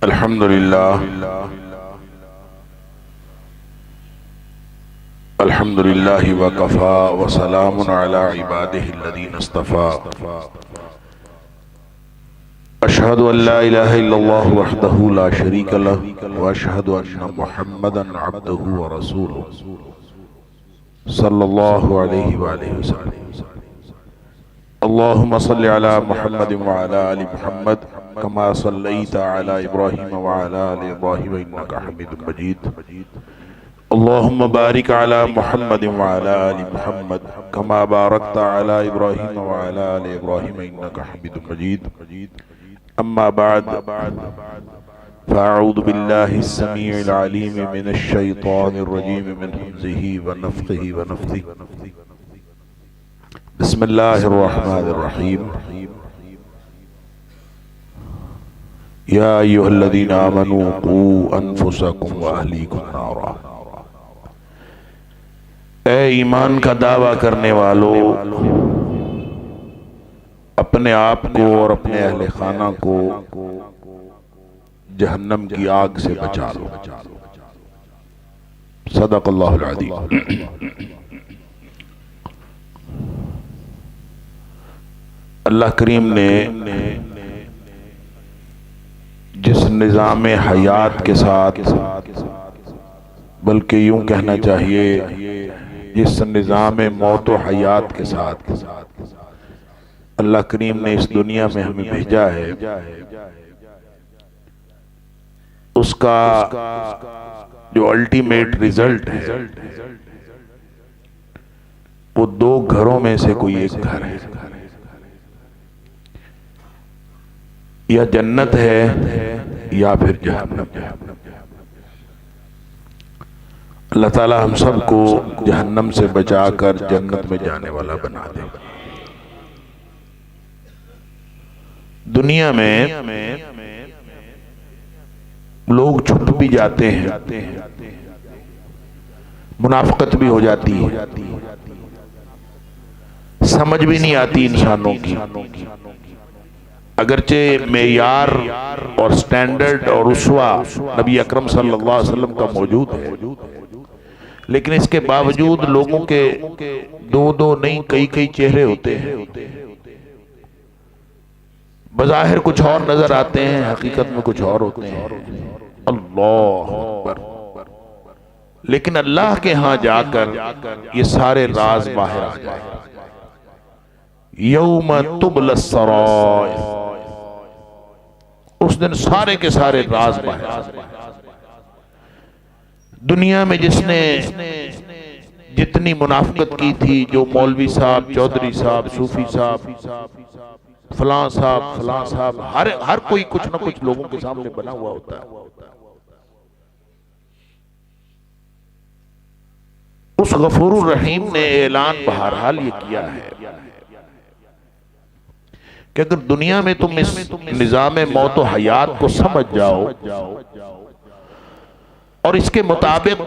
अल्हम्दुलिल्लाह अल्हम्दुलिल्लाहि व कफ़ा व सलामुन अला इबादिहिल्लज़ीना इस्तफ़ा। अशहदु अल्ला इलाहा इल्लल्लाह वहदहु ला शरीका लहु व अशहदु अन्ना मुहम्मदन अब्दुहु व रसूलुहु सल्लल्लाहु अलैहि व आलिहि वसल्लम। अल्लाहुम्मा सल्लि अला मुहम्मदिन व अला आलि मुहम्मद कमा सल्लैता अला इब्राहीम व अला आलि इब्राहीम इन्नका हमीदुम मजीद। अल्लाहुम्मा बारिक अला मुहम्मदिन व अला आलि मुहम्मद कमा बारकता अला इब्राहीम व अला आलि इब्राहीम इन्नका हमीदुम मजीद। अम्मा बाद फ़अऊज़ु बिल्लाहिस समीइल अलीम मिनश शैतानिर रजीम मिन हमज़िही व नफ़्ख़िही व नफ़्थिही। बिस्मिल्लाहिर रहमानिर रहीम। या अय्युहल्लज़ीना आमनू क़ू अनफ़ुसकुम व अहलीकुम नारा। ए ईमान का दावा करने वालों, अपने आप को और अपने अहले खाना को जहन्नम की आग से बचा लो। सदक़ल्लाहुल अज़ीम। अल्लाह करीम ने जिस निज़ाम हयात के साथ, बल्कि यूं कहना चाहिए जिस निज़ाम मौत व हयात के साथ अल्लाह करीम ने इस दुनिया में हमें भेजा है, उसका जो अल्टीमेट रिजल्ट है वो दो घरों में से कोई एक घर है। या जन्नत है या फिर जहन्नम है। अल्लाह ताला हम सबको जहन्नम से बचाकर जन्नत में जाने वाला बना दे। दुनिया में लोग छुप भी जाते हैं, मुनाफिकत भी हो जाती है, समझ भी नहीं आती इंसानों की। अगरचे मेयार और स्टैंडर्ड और उसवा नबी अकरम सल्लल्लाहु अलैहि वसल्लम का मौजूद है, लेकिन इसके बावजूद लोगों के दो दो नहीं कई कई चेहरे होते हैं। बज़ाहिर कुछ और नजर आते हैं, हकीकत में कुछ और होते हैं। अल्लाह अकबर। लेकिन अल्लाह के यहां जाकर ये सारे राज बाहर आ जाए। यौम तुबलस सराइर, उस दिन सारे के सारे राज बाहर आ जाए। दुनिया में जिसने जितनी मुनाफिकत की थी, जो मौलवी साहब, चौधरी साहब, सूफी साहब, फलां साहब, हर कोई कुछ ना कुछ लोगों के सामने बना हुआ होता है। उस गफूरुर रहीम ने ऐलान बहरहाल ये किया है कि अगर दुनिया में तुम इस निजाम मौत व हयात को समझ जाओ और इसके मुताबिक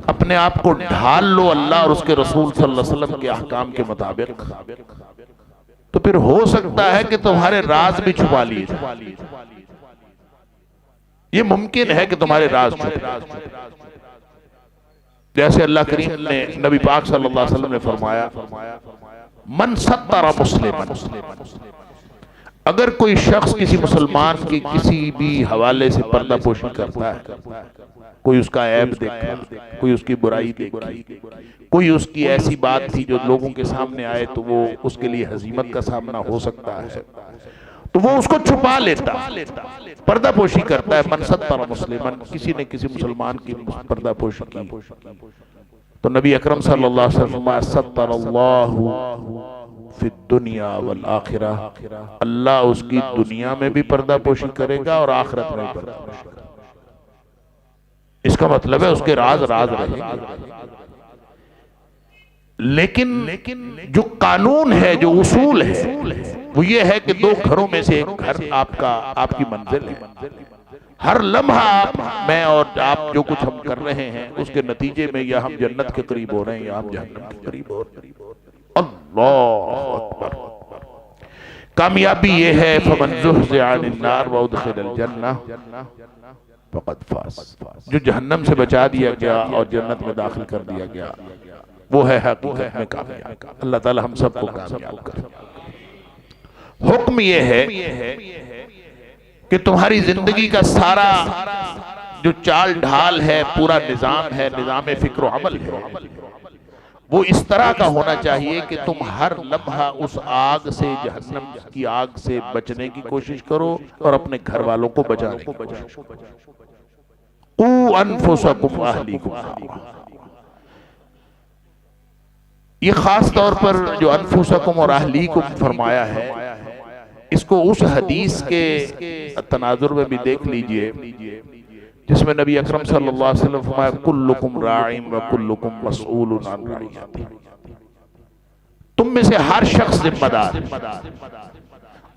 अपने आप को ढाल लो अल्लाह और उसके रसूल सल्लल्लाहु अलैहि वसल्लम के अहकाम के मुताबिक, तो फिर हो सकता है कि तुम्हारे राज भी छुपा लिए जाए। ये मुमकिन है कि तुम्हारे राज छुपे। जैसे अल्लाह करीम ने नबी पाक सल्लल्लाहु अलैहि वसल्लम ने फरमाया, मन सत्तरा मुस्लिमन, अगर कोई शख्स किसी मुसलमान की किसी भी हवाले से पर्दापोशी करता है, कोई उसका ऐब देखा, कोई उसकी बुराई देखी, कोई उसकी ऐसी बात थी जो लोगों के सामने आए तो वो उसके लिए हजीमत का सामना हो सकता है, तो वो उसको छुपा लेता, पर्दापोशी करता है। मन सत्तरा मुस्लिमन, किसी ने किसी मुसलमान की पर्दापोशी की तो नबी अकरम सल्लल्लाहु अलैहि वसल्लम सत्तरल्लाहु फिद दुनिया वल आखिरह, अल्लाह उसकी दुनिया में भी पर्दापोशी करेगा और आखिरत में भी पर्दापोशी करेगा। इसका मतलब है उसके राज रहेंगे। लेकिन जो कानून है, जो उसूल है, वो ये है कि दो घरों में से एक घर आपकी मंजिल है। हर लम्हा आप, मैं और आप जो कुछ हम कर रहे हैं उसके नतीजे में या हम जन्नत के करीब हो रहे हैं या हम जहन्नम के करीब हो रहे हैं। अल्लाह अकबर। कामयाबी ये है फमन ज़ुहज़िहा अनिन नार व उदखिलल जन्नह फ़क़द फ़ाज़, जो जहन्नम से बचा दिया गया और जन्नत में दाखिल कर दिया गया वो है हकीकत में कामयाब। अल्लाह ताला हम सबको कामयाब करे। हुक्म ये है कि तुम्हारी जिंदगी का सारा जो चाल ढाल है, पूरा निजाम है, निजाम फिक्र अमल है, वो इस तरह का होना चाहिए कि तुम हर लम्हा उस आग से, जहन्नम की आग से बचने की कोशिश करो और अपने घर वालों को बचाने की कोशिश करो। क़ू अनफुसकुम व अहलीकुम नारा। ये खास तौर पर जो अनफुसकुम और अहलीकुम फरमाया है, इसको उस हदीस के तनाजुर में भी देख लीजिए जिसमें नबी अकरम सल्लल्लाहु अलैहि वसल्लम फरमाया कुल्लुकुम राइम व कुल्लुकुम मसऊलुन अन रइयतिही। तुम में से हर शख्स जिम्मेदार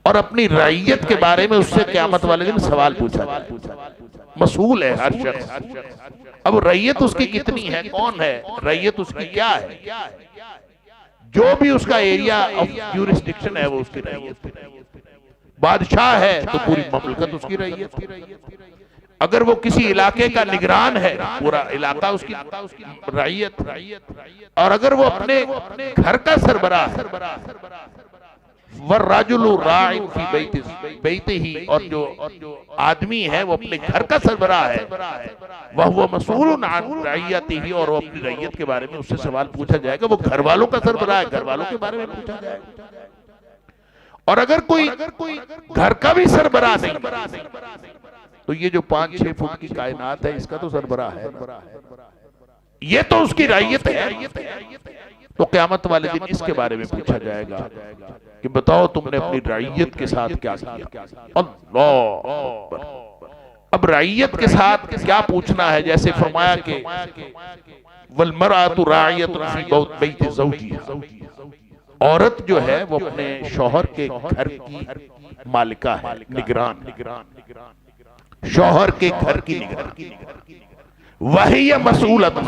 और अपनी रइयत के बारे में उससे क़यामत वाले दिन सवाल पूछा जाएगा। मसूल है हर शख्स। अब रइयत उसकी कितनी है, कौन है, रइयत उसकी क्या है, जो भी उसका एरिया ऑफ ज्यूरिसडिक्शन है वो उसकी रइयत। बादशाह है तो पूरी ममलकत उसकी रइयत। अगर वो किसी इलाके का निगरान है, पूरा इलाका उसकी रइयत। और अगर वो अपने घर का सरबराह है, वर्राजुलु राइन फी बैतिही, और जो आदमी है वो अपने घर का सरबराह है, वह मसऊलुन अन रइयतिही, और वो अपनी रइयत के बारे में उससे सवाल पूछा जाएगा। वो घर वालों का सरबराह है, घर वालों के बारे में पूछा जाएगा। और अगर कोई घर का भी सरबराह नहीं तो ये जो 5-6 फुट की कायनात है इसका तो सरबराह है, ये तो उसकी रइयत है। तो क़यामत वाले दिन इसके बारे में पूछा जाएगा कि बताओ तुमने अपनी रइयत के साथ क्या किया। अल्लाह अकबर। अब रइयत के साथ क्या पूछना है, जैसे फरमाया कि वल मरअतु राइयतुन फी बैति ज़ौजिहा, औरत जो है वो अपने शौहर के घर की मालिका है, निगरान, शौहर के घर की निगरान। वही मसऊलतुन,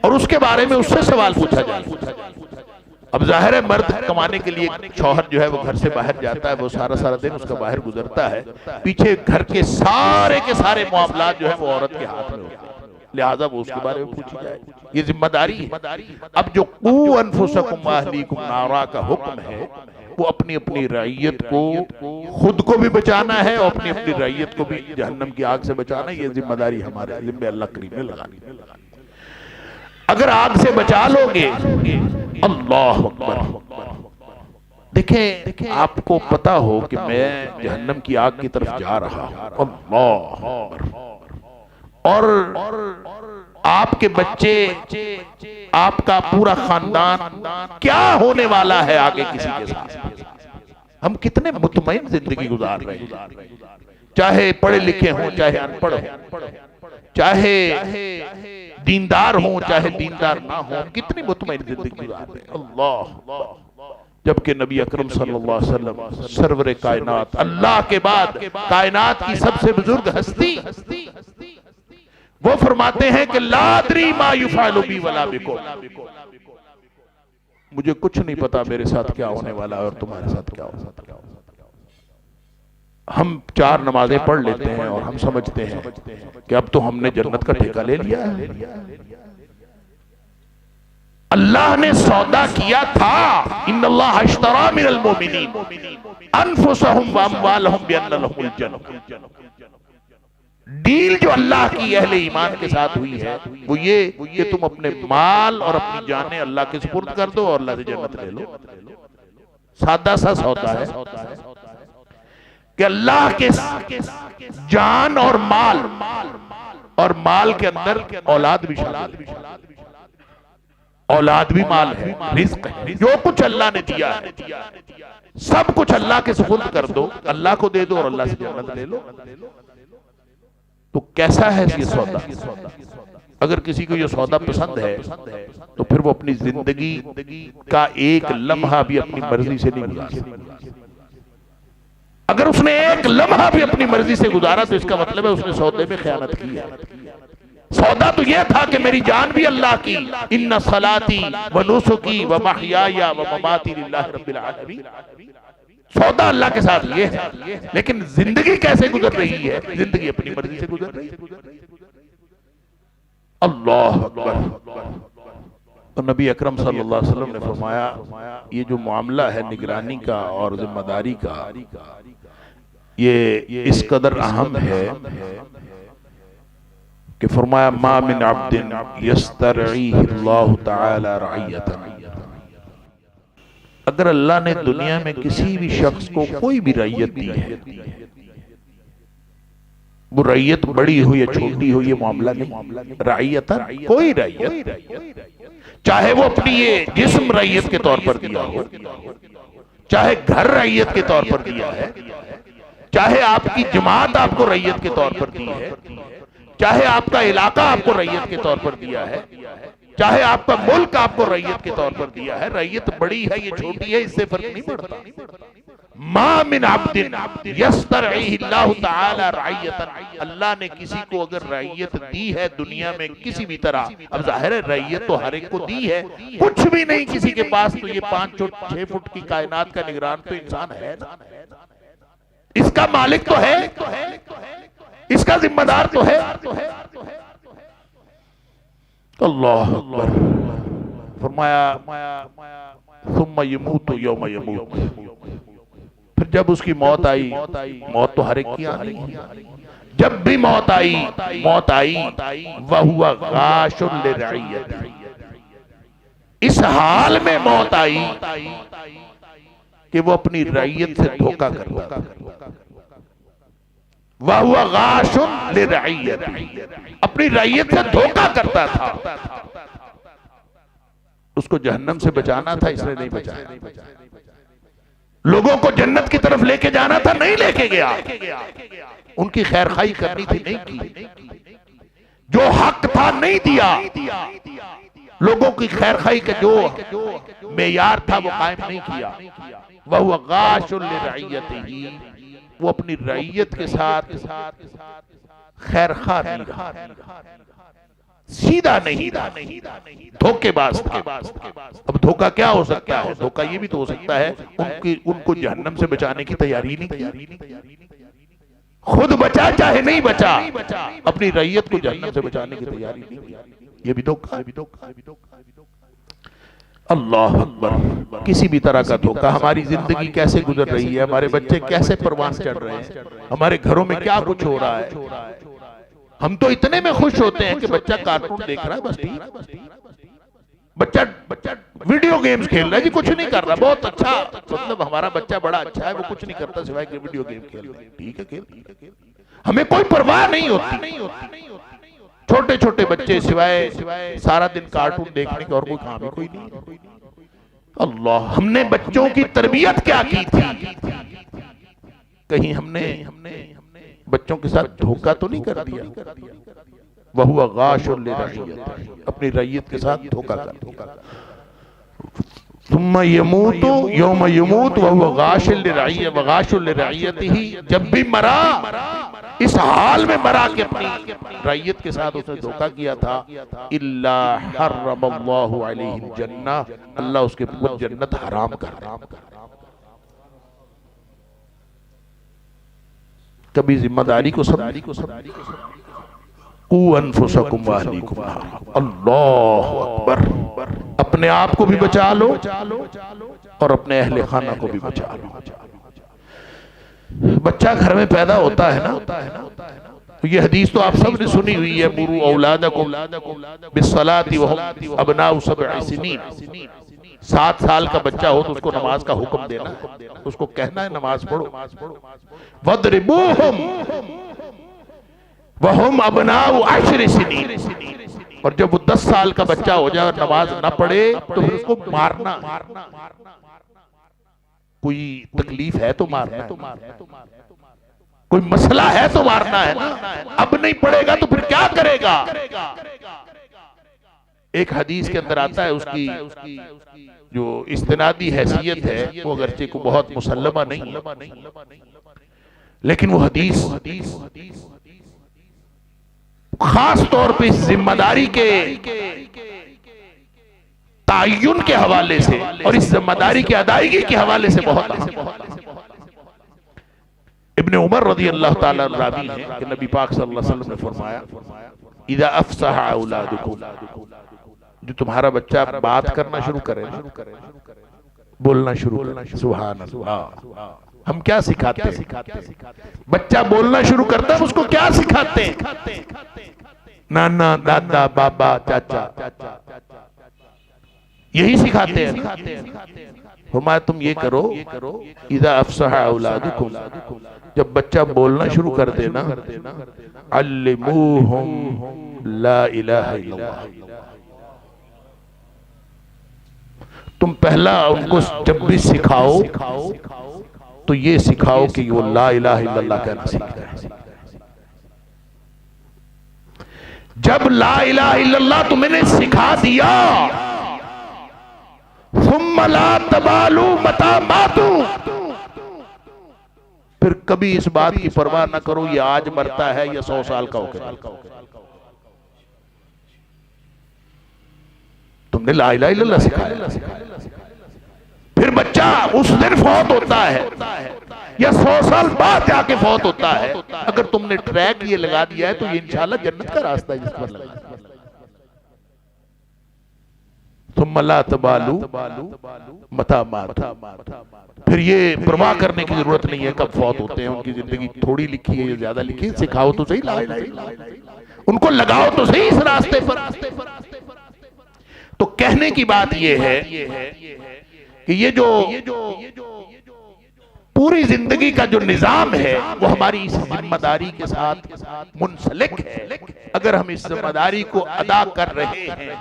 और उसके बारे में उससे सवाल पूछा जाएगा। अब जाहिर है मर्द कमाने के लिए शौहर जो है वो घर से बाहर जाता है, वो सारा दिन उसका बाहर गुजरता है, पीछे घर के सारे मामलात जो है वो औरत के हाथ में होते हैं, लिहाजा वो उसके बारे में पूछी जाएगी। ये जिम्मेदारी है। अब जो क़ू अनफुसकुम व अहलीकुम नारा का हुक्म है, वो अपनी अपनी रइयत को, खुद को भी बचाना है और अपनी अपनी रइयत को भी जहन्नम की आग से बचाना है। ये जिम्मेदारी हमारे जिम्मे अल्लाह करीम ने लगानी। अगर आग से बचा लोगे, अल्लाह अकबर। देखें आपको पता हो कि मैं जहन्नम की आग की तरफ जा रहा हूं, अल्लाह अकबर, और आपके बच्चे, आपका पूरा खानदान क्या होने वाला है आगे किसी के साथ। हम कितने मुतमईन जिंदगी गुजार रहे हैं, चाहे पढ़े लिखे हों चाहे अनपढ़ हों, चाहे दीनदार हों चाहे दीनदार ना हों, कितनी मुतमईन जिंदगी गुजार रहे हैं। अल्लाह, जबकि नबी अकरम सल्लल्लाहु अलैहि वसल्लम सरवर कायनात, अल्लाह के बाद कायनात की सबसे बुजुर्ग हस्ती, वो फरमाते हैं कि ला अदरी मा युफअलु बी वला बिकुम, मुझे कुछ नहीं पता मेरे साथ क्या होने वाला है और तुम्हारे साथ क्या होगा। हम 4 नमाजें पढ़ लेते हैं और हम समझते हैं कि अब तो हमने जन्नत का ठेका ले लिया है। अल्लाह ने सौदा किया था, इन्नल्लाह अश्तरा मिनल मोमिनीन अनफुसहुम व अमवालहुम बिअन्न लहुमुल जन्नह। डील जो अल्लाह की अहले ईमान के साथ हुई है वो ये कि तुम अपने माल और अपनी जानें अल्लाह के सुपुर्द कर दो और अल्लाह से जन्नत ले लो। सादा सा सौदा है कि अल्लाह के जान और माल के अंदर औलाद भी शामिल है, औलाद भी माल है, रिज्क है, जो कुछ अल्लाह ने दिया है सब कुछ अल्लाह के सुपुर्द कर दो, अल्लाह को दे दो और अल्लाह से जन्नत ले लो। तो कैसा है ये सौदा? अगर किसी को ये सौदा पसंद है तो फिर वो अपनी जिंदगी का एक लम्हा भी अपनी मर्जी से नहीं गुजार सकता। अगर उसने एक लम्हा भी अपनी मर्जी से गुजारा तो इसका मतलब है उसने सौदे में खयानत की है। सौदा तो यह था कि मेरी जान भी अल्लाह की, इन्ना सलाती व नुसुकी व महयाया व ममाती लिल्लाहि रब्बिल आलमीन। सौदा अल्लाह के साथ ये है, लेकिन जिंदगी कैसे गुजर रही है, जिंदगी अपनी मर्जी से गुजर रही है। अल्लाह अकबर। तो नबी अकरम सल्लल्लाहु अलैहि वसल्लम ने फरमाया ये जो मामला है निगरानी का और जिम्मेदारी का, ये इस कदर अहम है कि फरमाया मा मिन अब्दिन यस्तरईहिल्लाहु तआला रईयतन, अगर अल्लाह ने दुनिया में किसी भी शख्स को कोई भी रैयत दी है, वो रैयत बड़ी हो या छोटी हो ये मामला नहीं, रईयतन कोई रैयत, चाहे वो अपनी ये जिस्म रैयत के तौर पर दिया हो, चाहे घर रैयत के तौर पर दिया है, चाहे आपकी जमात आपको रैयत के तौर पर दी है, चाहे आपका इलाका आपको रैयत के तौर पर दिया है, चाहे आपका मुल्क आपको रैयत के तौर पर दिया है, रैयत बड़ी है ये छोटी है इससे फर्क नहीं पड़ता। मा मिन अब्दिन यस्तरईहिल्लाहु तआला रईयतन, अल्लाह ने किसी को अगर रैयत दी है दुनिया में किसी भी तरह, अब जाहिर है रैयत तो हर एक को दी है, कुछ भी नहीं किसी के पास, तो ये 5-6 फुट की कायनात का निगरान तो इंसान है ना, इसका मालिक तो है, इसका जिम्मेदार तो है। अल्लाह अकबर। फरमाया सुम्मा यमूतु यौमा यमूत, फिर जब उसकी मौत आई, मौत तो हर एक की आनी है, जब भी मौत आई वहुवा गाशुन लिरईयती, इस हाल में मौत आई कि वो अपनी रैयत से धोखा करता था। वहुवा गाशुन लिरईयती, अपनी रैयत से धोखा करता था। उसको जहन्नम से बचाना था, इसने नहीं बचाया। लोगों को जन्नत की तरफ लेके जाना था, नहीं लेके गया। उनकी खैर खाई करनी थी, नहीं की। जो हक था नहीं दिया, लोगों की खैर खाई का जो मेयार था वो कायम नहीं किया। वह गाशुन लिरईयतिही, वो अपनी रैयत के साथ खैर खा नहीं रहा, सीधा नहीं रहा, धोखेबाज था। अब धोखा क्या हो सकता है? धोखा ये भी तो हो सकता है उनको जहन्नम से बचाने की तैयारी नहीं की, खुद बचा चाहे नहीं बचा, अपनी रैयत को जहन्नम से बचाने की तैयारी नहीं की, ये भी धोखा। अल्लाह अकबर। किसी भी तरह का धोखा। हमारी जिंदगी कैसे गुजर रही है, हमारे बच्चे कैसे परवान चढ़ रहे हैं, हमारे घरों में क्या कुछ हो रहा है, हम तो इतने में खुश होते हैं कि बच्चा कार्टून देख रहा है, बस ठीक। बच्चा वीडियो गेम्स खेल रहा है जी, कुछ नहीं कर रहा, बहुत अच्छा, मतलब हमारा बच्चा बड़ा अच्छा है, वो कुछ नहीं करता सिवाय कि वीडियो गेम खेल रहा है, ठीक है खेल, हमें कोई परवाह नहीं होती। छोटे छोटे बच्चे सिवाय सारा दिन कार्टून देखने का और कोई काम ही कोई नहीं। अल्लाह, हमने बच्चों की तरबियत क्या की थी? कहीं हमने बच्चों के साथ धोखा तो नहीं कर दिया? वहुवा गाशुन लिरईयतिही, अपनी रैयत के साथ धोखा कर दिया। सुम्मा यमूतु यौमा यमूत वहुवा गाशुन लिरईयतिही, जब भी मरा इस हाल में मरा कि अपनी रैयत के साथ उसने धोखा किया था। इल्ला हर्रमल्लाहु अलैहिल जन्नह, अल्लाह उसके ऊपर जन्नत हराम कर रहा। कभी जिम्मेदारी को अनफुसकुम व अहलीकुम नारा। अल्लाहु अकबर। अपने आप को भी बचा लो और अपने अहले खाना को भी बचा लो। बच्चा घर में पैदा होता है ना, ये हदीस तो आप सब ने सुनी हुई है, मुरू औलादकुम बिस्सलाति वहुम अबनाउ सब'i सिनीन। 7 साल का बच्चा हो तो उसको नमाज का हुक्म देना है, उसको कहना है नमाज पढ़ो। वद्रिबूहुम वहुम अबनाउ 10 सिनीन, और जब वो 10 साल का बच्चा हो जाए और नमाज ना पढ़े तो फिर उसको मारना। कोई तकलीफ है तो मारना है, कोई मसला है तो मारना है ना। अब नहीं पड़ेगा तो फिर क्या करेगा? एक हदीस के अंदर आता है, उसकी जो इस्तिनादी हैसियत है वो अगरचे को बहुत मुसल्लमा नहीं, लेकिन वो हदीस खास तौर पे इस जिम्मेदारी के तायुन के हवाले से और इस जिम्मेदारी की अदायगी के हवाले से बहुत इब्ने उमर रज़ी अल्लाह ताला रावी हैं कि नबी पाक सल्लल्लाहु अलैहि वसल्लम ने फरमाया, इज़ा अफ़सहा औलादुकुम, जो तुम्हारा बच्चा बात करना शुरू करे ना, बोलना शुरू करे, सुभान अल्लाह। हम क्या सिखाते हैं? बच्चा बोलना शुरू करता है, उसको क्या सिखाते हैं? नाना, दादा, बाबा, चाचा, यही सिखाते हैं। फरमाया तुम ये करो, इज़ा अफ़सहा औलादुकुम, जब बच्चा बोलना शुरू कर देना, अल्लिमूहुम ला इलाहा इल्लल्लाह, तुम पहला उनको जब भी सिखाओ तो ये सिखाओ कि वो ला इलाहा इल्लल्लाह कहना सीख जाए। जब ला इलाहा इल्लल्लाह तुमने सिखा दिया, सुम्मा ला तबालू मता मातू, फिर कभी इस बात की परवाह ना करो ये आज मरता है या 100 साल का होकर। तुमने ला इलाहा इल्लल्लाह सिखाया, फिर बच्चा उस दिन फौत होता है या 100 साल बाद जाके फौत होता है, अगर तुमने ट्रैक ये लगा दिया है तो ये इंशाल्लाह जन्नत का रास्ता है जिस पर लगा। तुम ला तबालू मता मात, फिर ये परवाह करने की जरूरत नहीं है कब फौत होते हैं, उनकी जिंदगी थोड़ी लिखी है या ज्यादा लिखी है, सिखाओ तो सही ला इलाहा इल्लल्लाह, उनको लगाओ तो सही इस रास्ते पर। तो कहने की बात ये है कि ये जो पूरी जिंदगी का जो निजाम है वो हमारी इस जिम्मेदारी के साथ मुंसलिक है। अगर हम इस जिम्मेदारी को अदा कर रहे हैं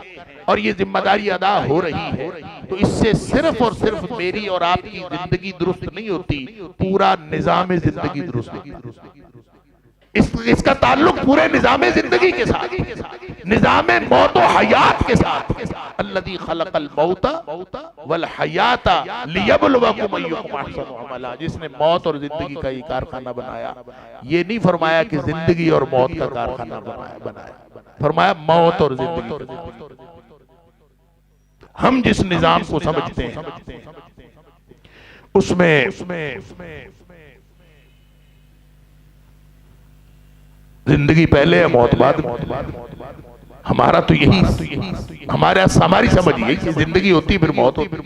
और ये जिम्मेदारी अदा हो रही है तो इससे सिर्फ और सिर्फ मेरी और आपकी जिंदगी दुरुस्त नहीं होती, पूरा निजाम जिंदगी दुरुस्त होती। इसका ताल्लुक पूरे निजाम जिंदगी के साथ, निजाम मौत और हयात के साथ। अल्लज़ी खलक़ल मौता वल हयाता लियब्लुवकुम अय्युकुम अहसनु अमला, जिसने मौत और जिंदगी का ये कारखाना बनाया। ये नहीं फरमाया कि जिंदगी और मौत का कारखाना बनाया, फरमाया मौत और जिंदगी। हम जिस निजाम को समझते हैं उसमें जिंदगी पहले है मौत बाद में। हमारा तो यही हमारी समझ यही कि जिंदगी होती फिर मौत होती।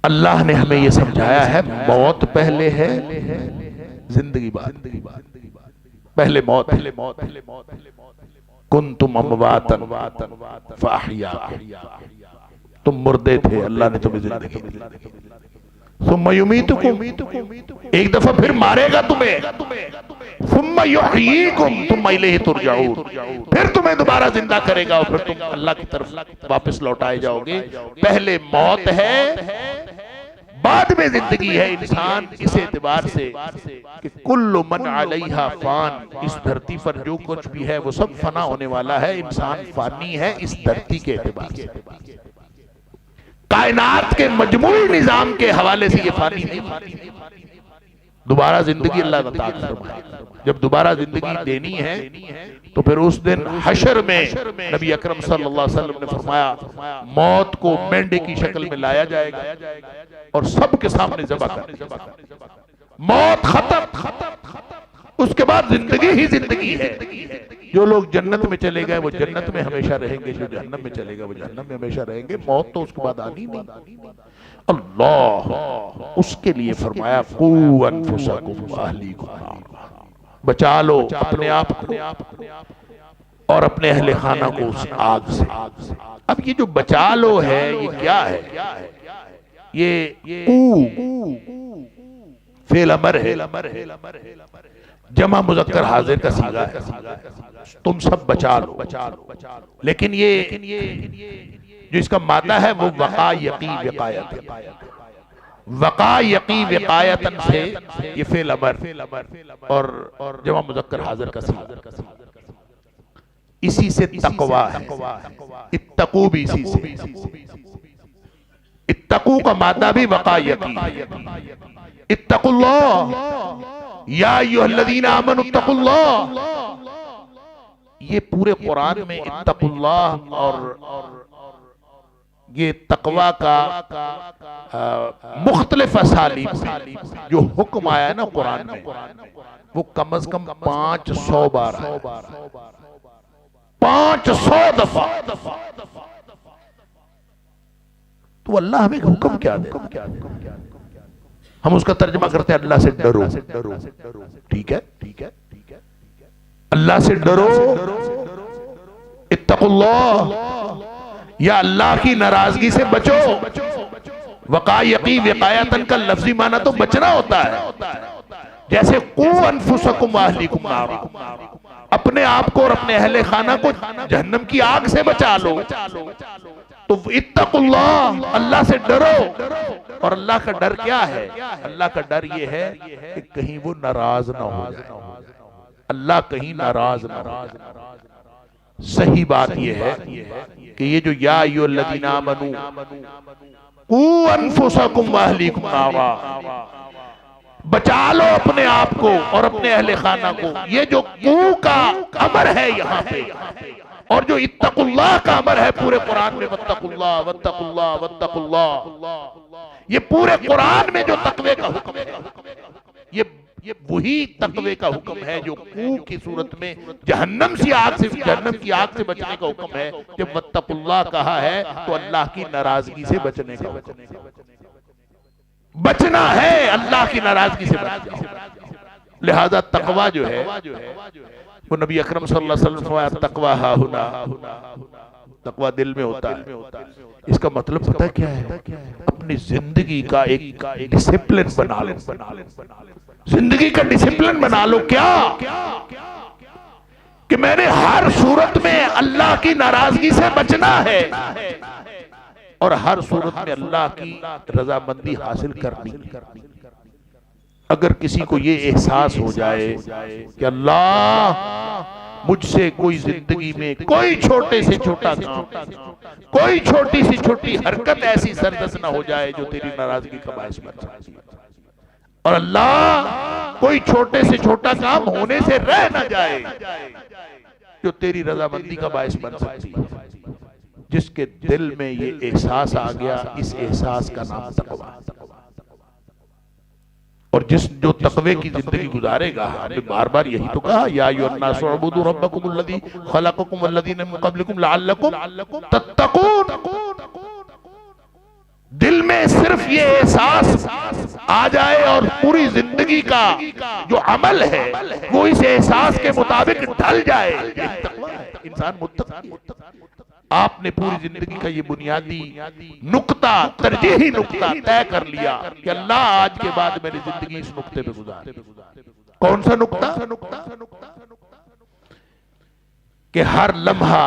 अल्लाह ने हमें यह समझाया है मौत पहले है जिंदगी बाद। पहले मौत, कुंतुम अमवातन फअहयाकुम, तुम मुर्दे थे अल्लाह ने तुम्हें जिंदगी दी। सुम्मा युमीतुकुम, एक दफा फिर मारेगा तुम्हें। सुम्मा युहयीकुम तुम्मा इलैहि तुरजाऊन, फिर तुम्हें दोबारा जिंदा करेगा और फिर तुम अल्लाह की तरफ वापस लौटाए जाओगे। पहले मौत है बाद में जिंदगी है। इंसान इस एतबार से कि कुल्लु मन अलैहा फान, इस धरती पर जो कुछ भी है वो सब फना होने वाला है। इंसान फानी है इस धरती के एतबार से, कायनात के मजमूई निजाम के हवाले से ये फानी नहीं। दोबारा जिंदगी अल्लाह अता फरमाए। जब दोबारा जिंदगी देनी है तो फिर उस दिन हशर में नबी अकरम सल्लल्लाहु अलैहि वसल्लम ने फरमाया मौत को मेंढे की शक्ल में लाया जाएगा और सबके सामने ज़बह कर, मौत खत्म। उसके बाद जिंदगी ही जिंदगी है। जो लोग जन्नत में चले गए वो जन्नत में हमेशा रहेंगे, जो जहन्नम में चले गए वो जहन्नम में हमेशा रहेंगे। मौत तो उसके बाद आनी नहीं। अल्लाह उसके लिए फरमाया कू अनफुसकुम व अहलीकुम नारा, बचा लो अपने आप को और अपने अहले खाना को उस आग से। अब ये जो बचा लो है ये क्या है? ये फेल अमर है, जमा मुज़क्कर हाजिर का सीगा है। तुम सब बचा लो, लेकिन ये जो इसका मादा है वो वक़ा यक़ी विक़ायत, वक़ा यक़ी विक़ायतन से ये फेल अमर और जमा मुज़क्कर हाजिर का सीगा। इसी से तक़वा है, इत्तक़ू भी इसी से। इत्तक़ू का मादा भी वक़ा यक़ी, इत्तक़ुल्लाह या अय्युहल्लज़ीना आमनू इत्तक़ुल्लाह। ये पूरे कुरान में इत्तक़ुल्लाह और ये तकवा का मुख्तलिफ असालीब जो हुक्म आया है ना कुरान में, वो कम अज कम 500 बार आया, 500 दफा। तो अल्लाह हमें हुक्म क्या दे, हम उसका तर्जमा करते हैं अल्लाह से डरो। ठीक है, अल्लाह से डरो, इत्तकुल्लाह, या अल्लाह की नाराजगी से बचो। वक़ायक़ी विक़ायतन का लफ्जी माना तो बचना होता है। जैसे कू अनफुसकुम व अहलीकुम नारा, अपने आप को और अपने अहले खाना को जहन्नम की आग से बचा लो। तो इत्तकुल्लाह, अल्लाह से डरो। और अल्लाह का डर क्या है? अल्लाह का डर ये है कि कहीं वो नाराज ना हो जाए, अल्लाह कहीं नाराज ना हो जाए। सही बात ये है कि ये जो या अय्युहल्लज़ीना आमनू कू अनफुसकुम व अहलीकुम नारा, बचा लो अपने आप को और अपने अहले खाना को, ये जो कू का अमर है यहाँ पे, और जो इत्तकुल्लाह का अमर है पूरे कुरान में, वत्तकुल्लाह वत्तकुल्लाह वत्तकुल्लाह, ये पूरे कुरान में जो तकवे का हुक्म है, ये वही तकवे का हुक्म है जो कू की सूरत में जहन्नम की आग से बचने का हुक्म है। जब वत्तकुल्लाह कहा है तो अल्लाह की नाराजगी से बचने का बचना है, अल्लाह की नाराजगी से बचना। लिहाजा तकवा जो है वो नबी अकरम सल्लल्लाहु अलैहि वसल्लम फरमाया, तकवा हाहुना, तकवा दिल में होता है। इसका मतलब पता क्या है? अपनी जिंदगी का एक डिसिप्लिन बना लो, जिंदगी का डिसिप्लिन बना लो। क्या कि मैंने हर सूरत में अल्लाह की नाराजगी से बचना है और हर सूरत में अल्लाह की रजामंदी हासिल करनी। अगर किसी को ये एहसास हो जाए कि अल्लाह मुझसे कोई जिंदगी में कोई छोटे से छोटा काम, कोई छोटी सी छोटी हरकत ऐसी सरदस ना हो जाए जो तेरी नाराजगी का बायस बन जाए, और अल्लाह कोई छोटे से छोटा काम होने से रह ना जाए जो तेरी रजामंदी का बायस बन सकती है। जिसके दिल में ये एहसास आ गया, इस एहसास का नाम तकवा। और जो तकवे की जिंदगी गुजारेगा, हमने बार बार यही तो कहा, या अय्युहन्नासु उअ्बुदू रब्बकुमुल्लज़ी खलक़कुम वल्लज़ीना मिन क़ब्लिकुम लअल्लकुम तत्तक़ून। दिल में सिर्फ ये एहसास आ जाए और पूरी जिंदगी का जो अमल है वो इस एहसास के मुताबिक ढल जाए, इंसान मुत्तक़ी है। आपने पूरी जिंदगी का ये बुनियादी नुक्ता, तरजीही नुक्ता तय कर लिया कि अल्लाह आज के बाद मेरी जिंदगी इस नुक्ते पे गुजार। कौन सा नुक्ता? कि हर लम्हा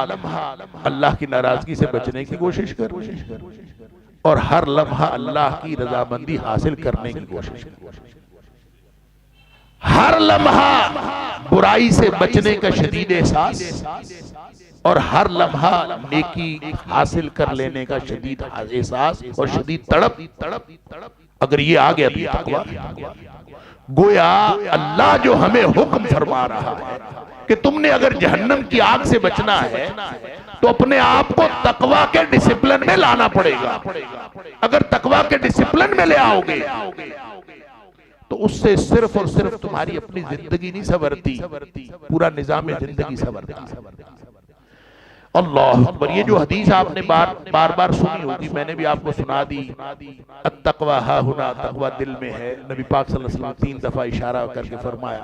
अल्लाह की नाराजगी से बचने की कोशिश कर, और हर लम्हा अल्लाह की रजामंदी हासिल करने की कोशिश कर। हर लम्हा बुराई से बचने का शदीद एहसास, और हर लम्हा नेकी हासिल कर लेने का शदीद एहसास और शदीद तड़प। अगर ये आ गया तो तकवा। गोया अल्लाह जो हमें हुक्म फरमा रहा है कि तुमने अगर जहन्नम की आग से बचना है तो अपने आप को तकवा के डिसिप्लिन में लाना पड़ेगा। अगर तकवा के डिसिप्लिन में ले आओगे तो उससे सिर्फ और सिर्फ तुम्हारी अपनी जिंदगी नहीं संवरती, पूरा निजाम जिंदगी संवरता है। अल्लाह अकबर। ये जो हदीस आपने बार बार सुनी होगी, मैंने भी आपको सुना दी, अत्तक़वा हाहुना, तकवा दिल में है। नबी पाक सल्लल्लाहु अलैहि वसल्लम 3 दफा इशारा करके फरमाया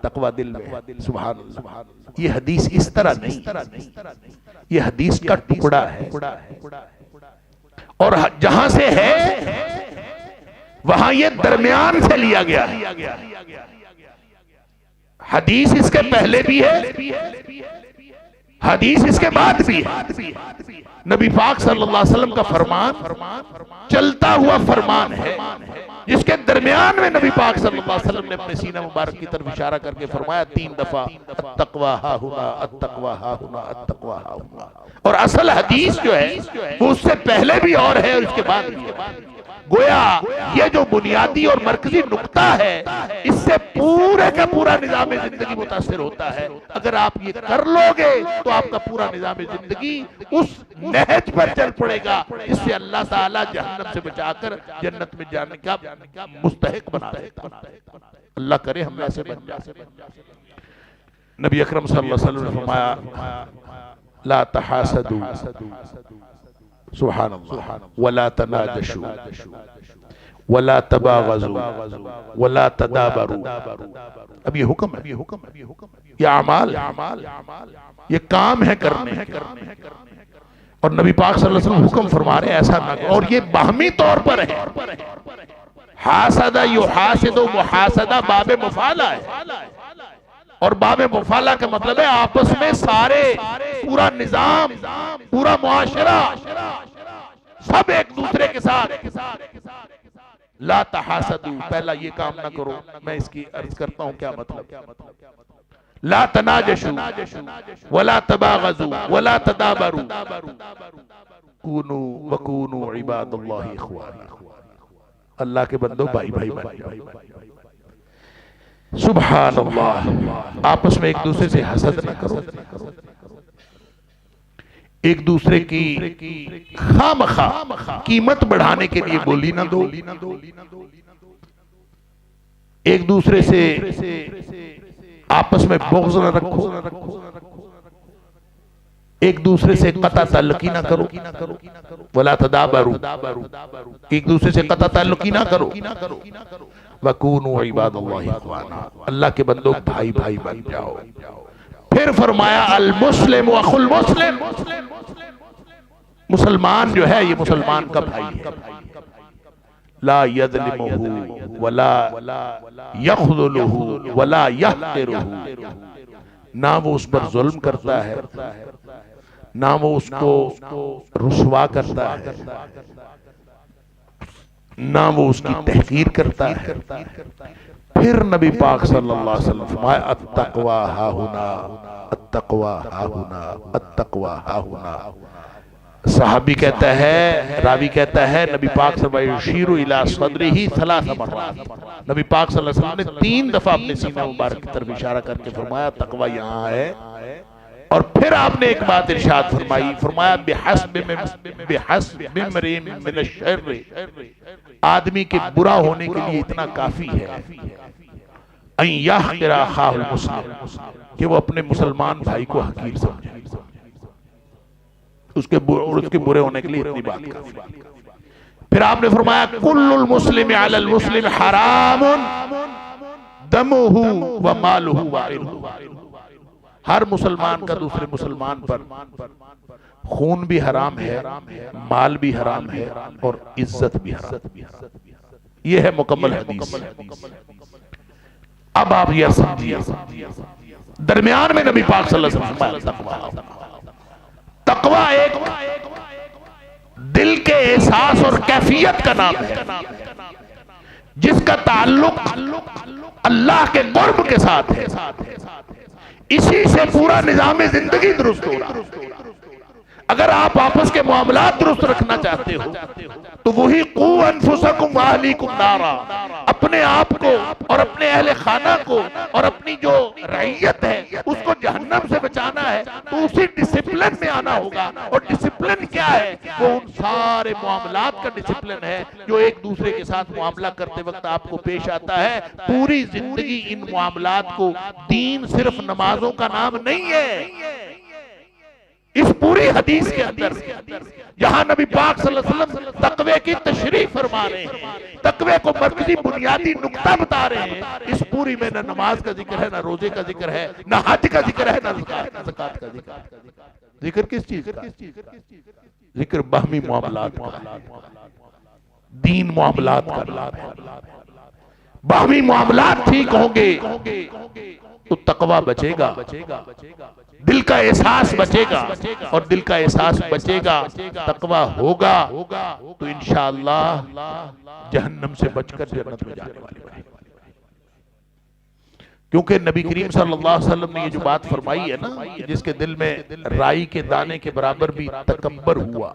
तकवा दिल में है। सुभान अल्लाह। ये हदीस इस तरह नहीं, ये हदीस का टुकड़ा है, और जहां से है वहां ये दरमियान से लिया गया है। हदीस इसके पहले भी है, हदीस इसके बाद भी है। नबी पाक सल्लल्लाहु अलैहि वसल्लम का फरमान चलता हुआ फरमान है जिसके दरमियान में नबी पाक सल्लल्लाहु अलैहि वसल्लम ने अपने सीना मुबारक की तरफ इशारा करके फरमाया 3 दफा, अत्तक़वा हाहुना, अत्तक़वा हाहुना, अत्तक़वा हाहुना। और असल हदीस जो है वो उससे पहले भी और है और इसके बाद भी है। गोया ये जो बुनियादी और मरकजी नुक्ता है, इससे पूरे का पूरा निजाम जिंदगी मुतासिर होता है। अगर आप ये कर लोगे तो आपका पूरा निजाम जिंदगी उस नहज पर चल पड़ेगा जिससे अल्लाह ताला जहन्नम से बचाकर जन्नत में जाने का मुस्तहिक बना देता है। अल्लाह करे हम ऐसे बन जाए। नबी अकरम सल्लल्लाहु अलैहि वसल्लम ने फरमाया, ला तहासदू, सुभान अल्लाह, वला तनाजशू, वला तबागजू, वला तदाबरू। अब ये हुक्म है, ये अमाल, ये काम है करने। और नबी पाक सल्लल्लाहु अलैहि वसल्लम हुक्म फरमा रहे ऐसा ना करो। और ये बाहमी तौर पर है। हासदा युहासिदु मुहासदा बाबे मुफाला है। और बाबे मुफाला का मतलब है आपस में सारे पूरा निजाम, पूरा मुआशरा सब एक दूसरे के साथ। ला तहासदू, पहला ये काम ना करो। मैं इसकी अर्ज करता हूं क्या मतलब। ला तनाजशू, वला तबागजू, वला तदाबरू, कूनू वकूनू इबादुल्लाहि इख्वाना। अल्लाह के बंदो भाई भाई बन। सुभान अल्लाह। आपस में एक दूसरे से हसद न करो, एक दूसरे की खामखा कीमत बढ़ाने के लिए बोली ना दो, एक दूसरे से आपस में बुग़्ज़ न रखो, एक दूसरे से कता ताल्लुकी ना करो, वला तदाबरू, एक दूसरे से कता ताल्लुकी ना करो, वकूनू इबादुल्लाहि इख्वाना, अल्लाह के बंदों भाई भाई बन जाओ। फिर फरमाया अल मुस्लिम अखुल मुस्लिम, मुसलमान जो है ये मुसलमान का भाई है। ला यज़लिमुहु वला यख़्ज़ुलुहु वला यहक़िरुहु, ना वो उस पर जुल्म करता है, ना वो उसको रुसवा करता है, ना वो उसकी तहकीर करता है। फिर नबी पाक सल्लल्लाहु अलैहि वसल्लम फरमाया अत्तक़वा हाहुना, अत्तक़वा हाहुना, अत्तक़वा हाहुना। सहाबी कहता है, रावी कहता है, नबी पाक सल्लल्लाहु अलैहि वसल्लम युशीरु इला सदरिही सलासा मर्रात, नबी पाक सल्लल्लाहु अलैहि वसल्लम ने 3 दफा अपने सीने मुबारक की तरफ इशारा करके फरमाया तक़वा यहाँ है। और फिर आपने एक बात इरशाद फरमाई, फरमाया बिहस्बि इम्रिइन मिन अश-शर्रि, आदमी के बुरा होने के लिए इतना काफी है अन यहक़िरा अख़ाहुल मुस्लिम, कि वो अपने मुसलमान भाई को हकीर समझे। उसके बुरे होने के लिए इतनी बात काफी। फिर आपने फरमाया कुल्लुल मुस्लिम अलल मुस्लिम हरामुन दमुहु व मालुहु व इर्दुहु, हर मुसलमान का दूसरे मुसलमान पर खून भी हराम है, माल भी हराम है और इज्जत भी हराम। यह है मुकम्मल हदीस। अब आप यह समझिए, दरमियान में नबी पाक सल्लल्लाहु अलैहि वसल्लम तक़वा एक दिल के एहसास और कैफियत का नाम है, जिसका ताल्लुक अल्लाह के कुर्ब के साथ है। इसी से पूरा निजाम जिंदगी दुरुस्त हो रहा। अगर आप आपस के मामलात दुरुस्त रखना चाहते हो तो वही कू अनफुसकुम व अहलीकुम नारा, अपने आप को और अपने अहले खाना को और अपनी जो रईयत है उसको जहन्नम से बचाना है, तो उसी डिसिप्लिन में आना होगा। और डिसिप्लिन क्या है? वो उन सारे मामलात का डिसिप्लिन है जो एक दूसरे के साथ मामला करते वक्त आपको पेश आता है। पूरी जिंदगी इन मामलात को, दीन सिर्फ नमाजों का नाम नहीं है। इस पूरी हदीस के अंदर जहां नबी पाक सल्लल्लाहु अलैहि वसल्लम तक़वे की तशरीफ फरमा रहे हैं, तक़वे को मरकजी बुनियादी नुक्ता बता रहे हैं, इस पूरी में न नमाज का जिक्र है, न रोजे का जिक्र है, न हज का जिक्र है, न ज़कात का जिक्र। जिक्र किस चीज का? जिक्र बाहमी मामलात का, दीन मामलात का। बाहमी मामलात ठीक होंगे तो तक़वा बचेगा, दिल का एहसास बचेगा, और दिल का एहसास बचेगा, तकवा होगा, तो इंशाअल्लाह जहन्नम से बचकर जन्नत में जाने वाले बनेंगे। क्योंकि नबी करीम सल्लल्लाहु अलैहि वसल्लम ने ये जो बात फरमाई है ना, कि जिसके दिल में राई के दाने के बराबर भी तकब्बर हुआ,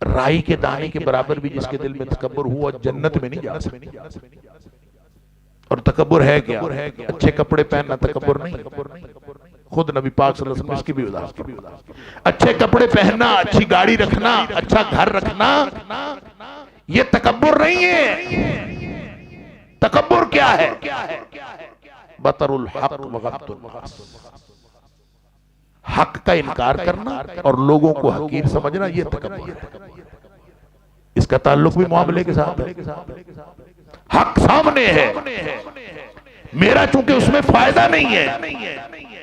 राई के दाने के बराबर भी जिसके दिल में तकब्बर हुआ, जन्नत में नहीं जा सकता। और तकब्बुर है क्या? अच्छे कपड़े पहनना तकब्बुर नहीं। खुद नबी पाक सल्लल्लाहु अलैहि वसल्लम इसकी भी उदाहरण। अच्छे कपड़े पहनना, अच्छी गाड़ी रखना, अच्छा घर रखना, ये तकब्बुर नहीं है। तकब्बुर क्या है? बतरुल हक व गब्तुल नास, हक का इनकार करना और लोगों को हकीर समझना, ये तकब्बुर है। इसका ताल्लुक भी मामले के साथ है। हक सामने है, मेरा चूंकि उसमें फायदा नहीं है,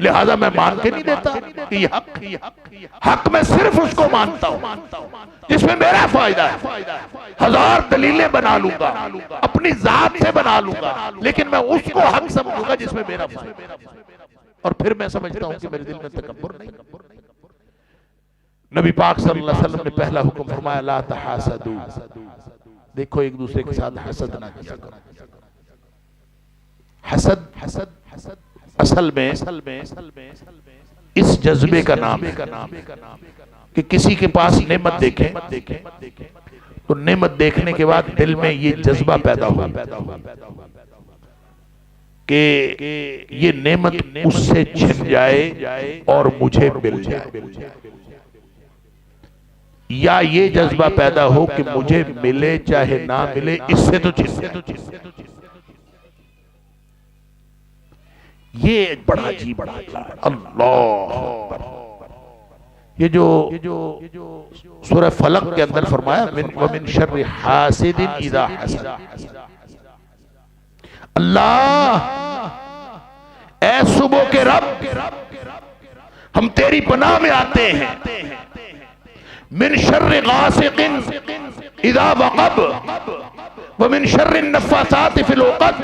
लिहाजा मैं मान के नहीं देता कि ये हक मैं सिर्फ उसको मानता हूं जिसमें मेरा फायदा है। हजार दलीलें बना लूंगा, अपनी जात से बना लूंगा, लेकिन मैं उसको हक समझूंगा जिसमें मेरा फायदा है। और फिर मैं समझता हूं कि मेरे दिल में तकब्बुर नहीं। नबी पाक सल्लल्लाहु अलैहि वसल्लम ने पहला हुक्म फरमाया, ला तहासदू, देखो एक दूसरे के साथ हसद ना किया करो। हसद असल में इस जज्बे का नाम है कि किसी के पास नेमत देखें तो नेमत देखने के बाद दिल में ये जज्बा पैदा हो कि ये नेमत उससे छिन जाए और मुझे मिल जाए, या ये जज्बा पैदा हो कि मुझे मिले चाहे ना मिले, इससे तो छिन जाए। ये बड़ा अजीब बात है। अल्लाह, ये जो सूरह फलक के अंदर फरमाया, वमिन शर्रि हासिदिन इज़ा हसद। अल्लाह, ऐ सुबह के रब, हम तेरी पनाह में आते हैं। मिन शर्रि गासिकिन इज़ा वक़ब व मिन शर्रि नफ़्फ़ासाति फ़िल उक़द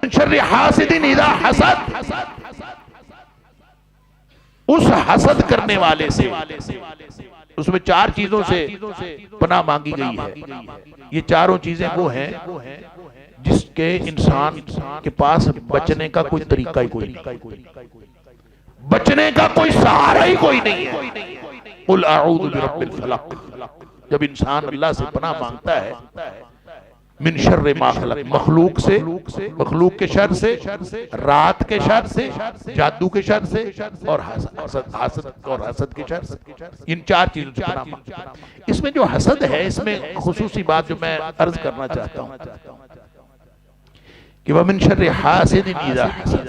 मिन शर्रि हासिदिन इज़ा हसद। उस हसद करने वाले से, उसमें चार चीजों से पनाह मांगी गई है। ये चारों चीजें वो हैं जिसके इंसान के पास बचने का कोई तरीका ही कोई नहीं, बचने का कोई सहारा ही कोई नहीं है। कुल अऊज़ु बिरब्बिल फलक, जब इंसान अल्लाह से पनाह मांगता है, मिन शर्रि मा खलक, मखलूक से, मखलूक के शर से, रात के शर से, जादू के शर से, और हसद के शर से। इन चार चीजों से पनाह मांगता है। इसमें जो हसद है, इसमें खुसूसी बात जो मैं अर्ज करना चाहता हूं कि वमिन शर्रि हासिदिन इज़ा हसद,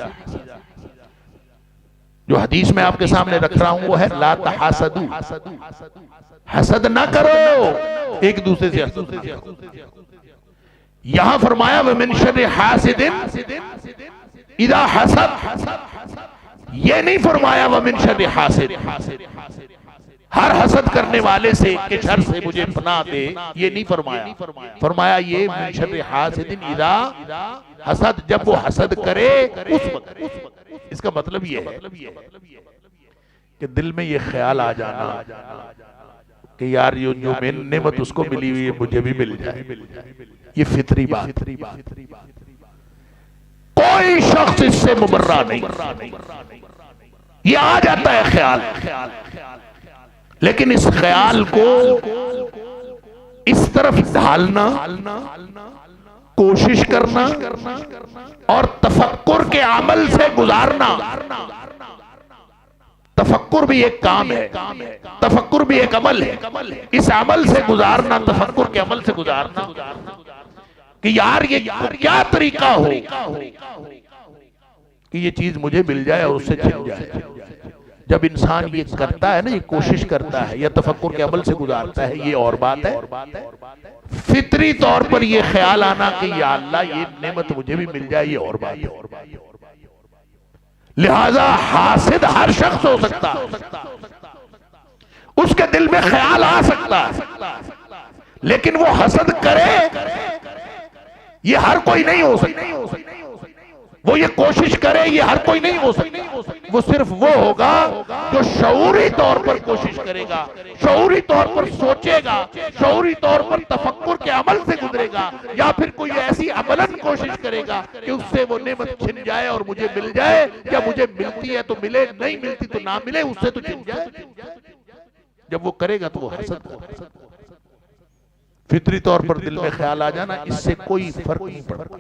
जो हदीस में आपके सामने रख रहा हूं वो है ला तहासदू, हसद ना करो, एक दूसरे से हसद ना करो। यहां फरमाया वमिन शर्रि हासिदिन इज़ा हसद, ये नहीं फरमाया वमिन शर्रि हासिद, हर हसद करने वाले से के शर से मुझे पनाह दे, ये नहीं फरमाया। फरमाया ये मिन शर्रि हासिदिन इज़ा हसद, जब वो हसद करे उस वक्त। इसका मतलब ये है कि दिल में ये ख्याल आ जाना कि यार ये जो नेमत उसको मिली हुई है मुझे भी मिल जाए, ये फितरी बात। कोई शख्स इससे मुबर्रा नहीं, ये आ जाता है ख्याल, लेकिन इस ख्याल को इस तरफ ढालना, कोशिश करना और तफक्कुर के अमल से गुजारना। तफक्कुर भी एक काम है, तफक्कुर भी एक अमल है। इस अमल से गुजारना, तफक्कुर के अमल से गुजारना कि यार ये क्या तरीका हो कि ये चीज मुझे मिल जाए और उससे छिन जाए। जब इंसान ये करता है ना, ये कोशिश करता है या तफक्कुर के अमल से गुजारता है, ये और बात है। फितरी तौर पर ये ख्याल आना कि या अल्लाह ये नेमत मुझे भी मिल जाए, ये और बात है। लिहाजा हासिद हर शख्स हो सकता है, उसके दिल में ख्याल आ सकता है, लेकिन वो हसद करे ये हर कोई नहीं हो सकता। वो ये कोशिश करे ये हर कोई नहीं हो सकता। वो सिर्फ वो होगा जो शऊरी तौर पर कोशिश करेगा, शऊरी तौर पर सोचेगा, शऊरी तौर पर तफक्कुर के अमल से गुजरेगा, या फिर कोई ऐसी अमलन कोशिश करेगा कि उससे वो नेमत छिन जाए और मुझे मिल जाए, या मुझे मिलती है तो मिले, नहीं मिलती तो ना मिले, उससे तो छिन जाए। जब वो करेगा तो वो हसद होगा। फितरी तौर पर दिल में ख्याल आ जाना, इससे कोई फर्क नहीं पड़ता,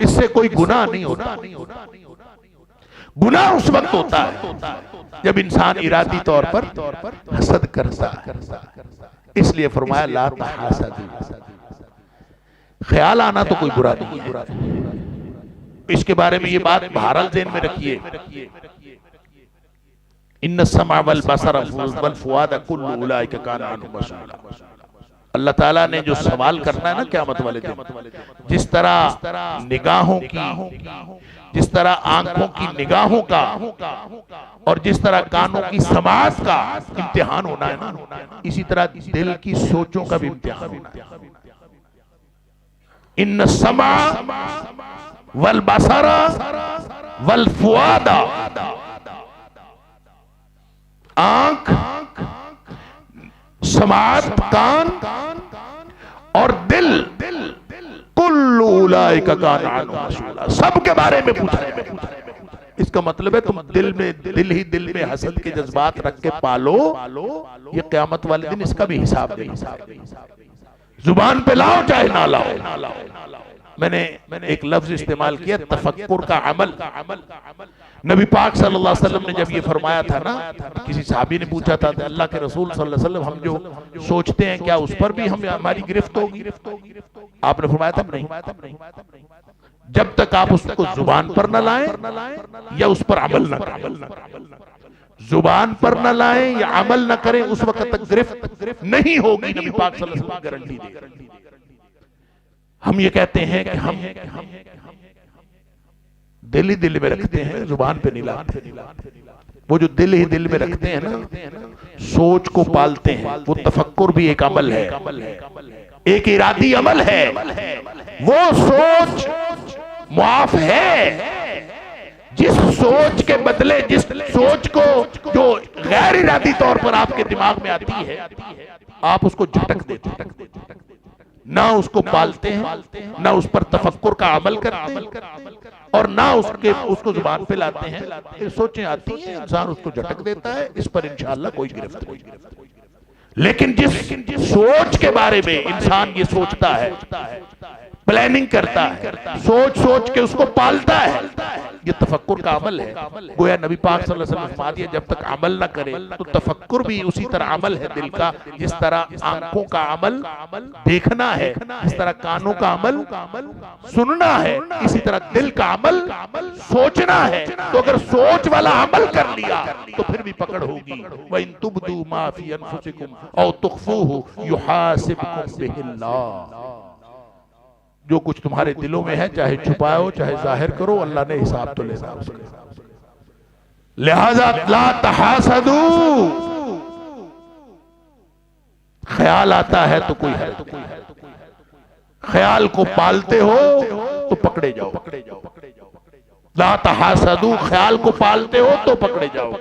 इससे कोई गुनाह नहीं होता। गुनाह उस वक्त होता है जब इंसान इरादी तौर पर हसद करता है। इसलिए फरमाया ला तहासदू, ख्याल आना तो कोई बुरा नहीं है। इसके बारे में ये बात बहरहाल ज़हन में रखिए, इन्न समा वल बसर वल फुआद कुल्लु उलाइका काना अन्हु मसूला। अल्लाह ताला ने जो सवाल करना है ना क़यामत वाले दिन, जिस तरह निगाहों की, जिस तरह आंखों की निगाहों का और जिस तरह कानों की समाअत का इम्तिहान होना है ना, इसी तरह दिल की सोचों का भी इम्तिहान होना है। इन्न समा वल बसरा वल फुआदा, आंख, समाअत कान और दिल, कुल्लु उलाइका काना अन्हु मसूला, सबके बारे में पूछा। इसका मतलब है तुम दिल में हसद के जज्बात रख के पालो, ये क़यामत वाले दिन इसका भी हिसाब देंगे। जुबान पे लाओ चाहे ना लाओ। मैंने एक लफ्ज इस्तेमाल किया, तफक्कुर का अमल। नबी पाक सल्लल्लाहु अलैहि वसल्लम ने जब ये फरमाया था ना, किसी सहाबी ने पूछा था अल्लाह के रसूल सल्लल्लाहु अलैहि वसल्लम, हम जो सोचते हैं क्या उस पर भी हमारी गिरफ्त होगी? आपने फरमाया था नहीं, जब तक आप उसको जुबान पर न लाएं या उस पर अमल न करें। जुबान पर न लाएं या अमल न करें, उस वक्त तक गिरफ्त नहीं होगी। नबी पाक सल्लल्लाहु अलैहि वसल्लम गारंटी दे। हम ये कहते हैं कि हम दिल ही दिल में रखते हैं, जुबान पे नहीं लाते। वो जो दिल ही दिल में रखते हैं ना, सोच को पालते हैं, वो तफक्कुर भी एक अमल है, एक इरादी अमल है। वो सोच मुआफ है जिस सोच के बदले, जिस सोच को जो गैर इरादी तौर पर आपके दिमाग में आती है, आप उसको झटक देते हैं, ना उसको पालते हैं, ना उस पर तफक्कुर का अमल करते हैं, और ना उसको जुबान पे लाते हैं। फिर सोचें आती हैं, इंसान उसको झटक देता है। इस पर इंशाअल्लाह कोई गिरफ्त नहीं। लेकिन जिस सोच के बारे में इंसान ये सोचता है, प्लानिंग करता है, सोच सोच के उसको पालता है, ये तफक्कुर का अमल है। गोया नबी पाक सल्लल्लाहु अलैहि वसल्लम फरमा दिया, जब तक अमल ना करे तो तफक्कुर भी उसी तरह अमल है दिल का। जिस तरह आंखों का अमल देखना है, इस तरह कानों का अमल सुनना है, इसी तरह दिल का अमल सोचना है। तो अगर सोच वाला अमल कर लिया तो फिर भी पकड़ होगी। व इन तुबदू मा फी अनफुसिकुम औ तुख्फूहु युहासिबकुम बिहिल्लाह। जो कुछ तुम्हारे दिलों में है, चाहे छुपाओ चाहे जाहिर करो, अल्लाह ने हिसाब तो लेना उसका। लिहाजा ला तहासदू, ख्याल आता है तो कोई है, ख्याल को पालते हो तो पकड़े जाओ। ला तहासदू, ख्याल को पालते हो तो पकड़े जाओ,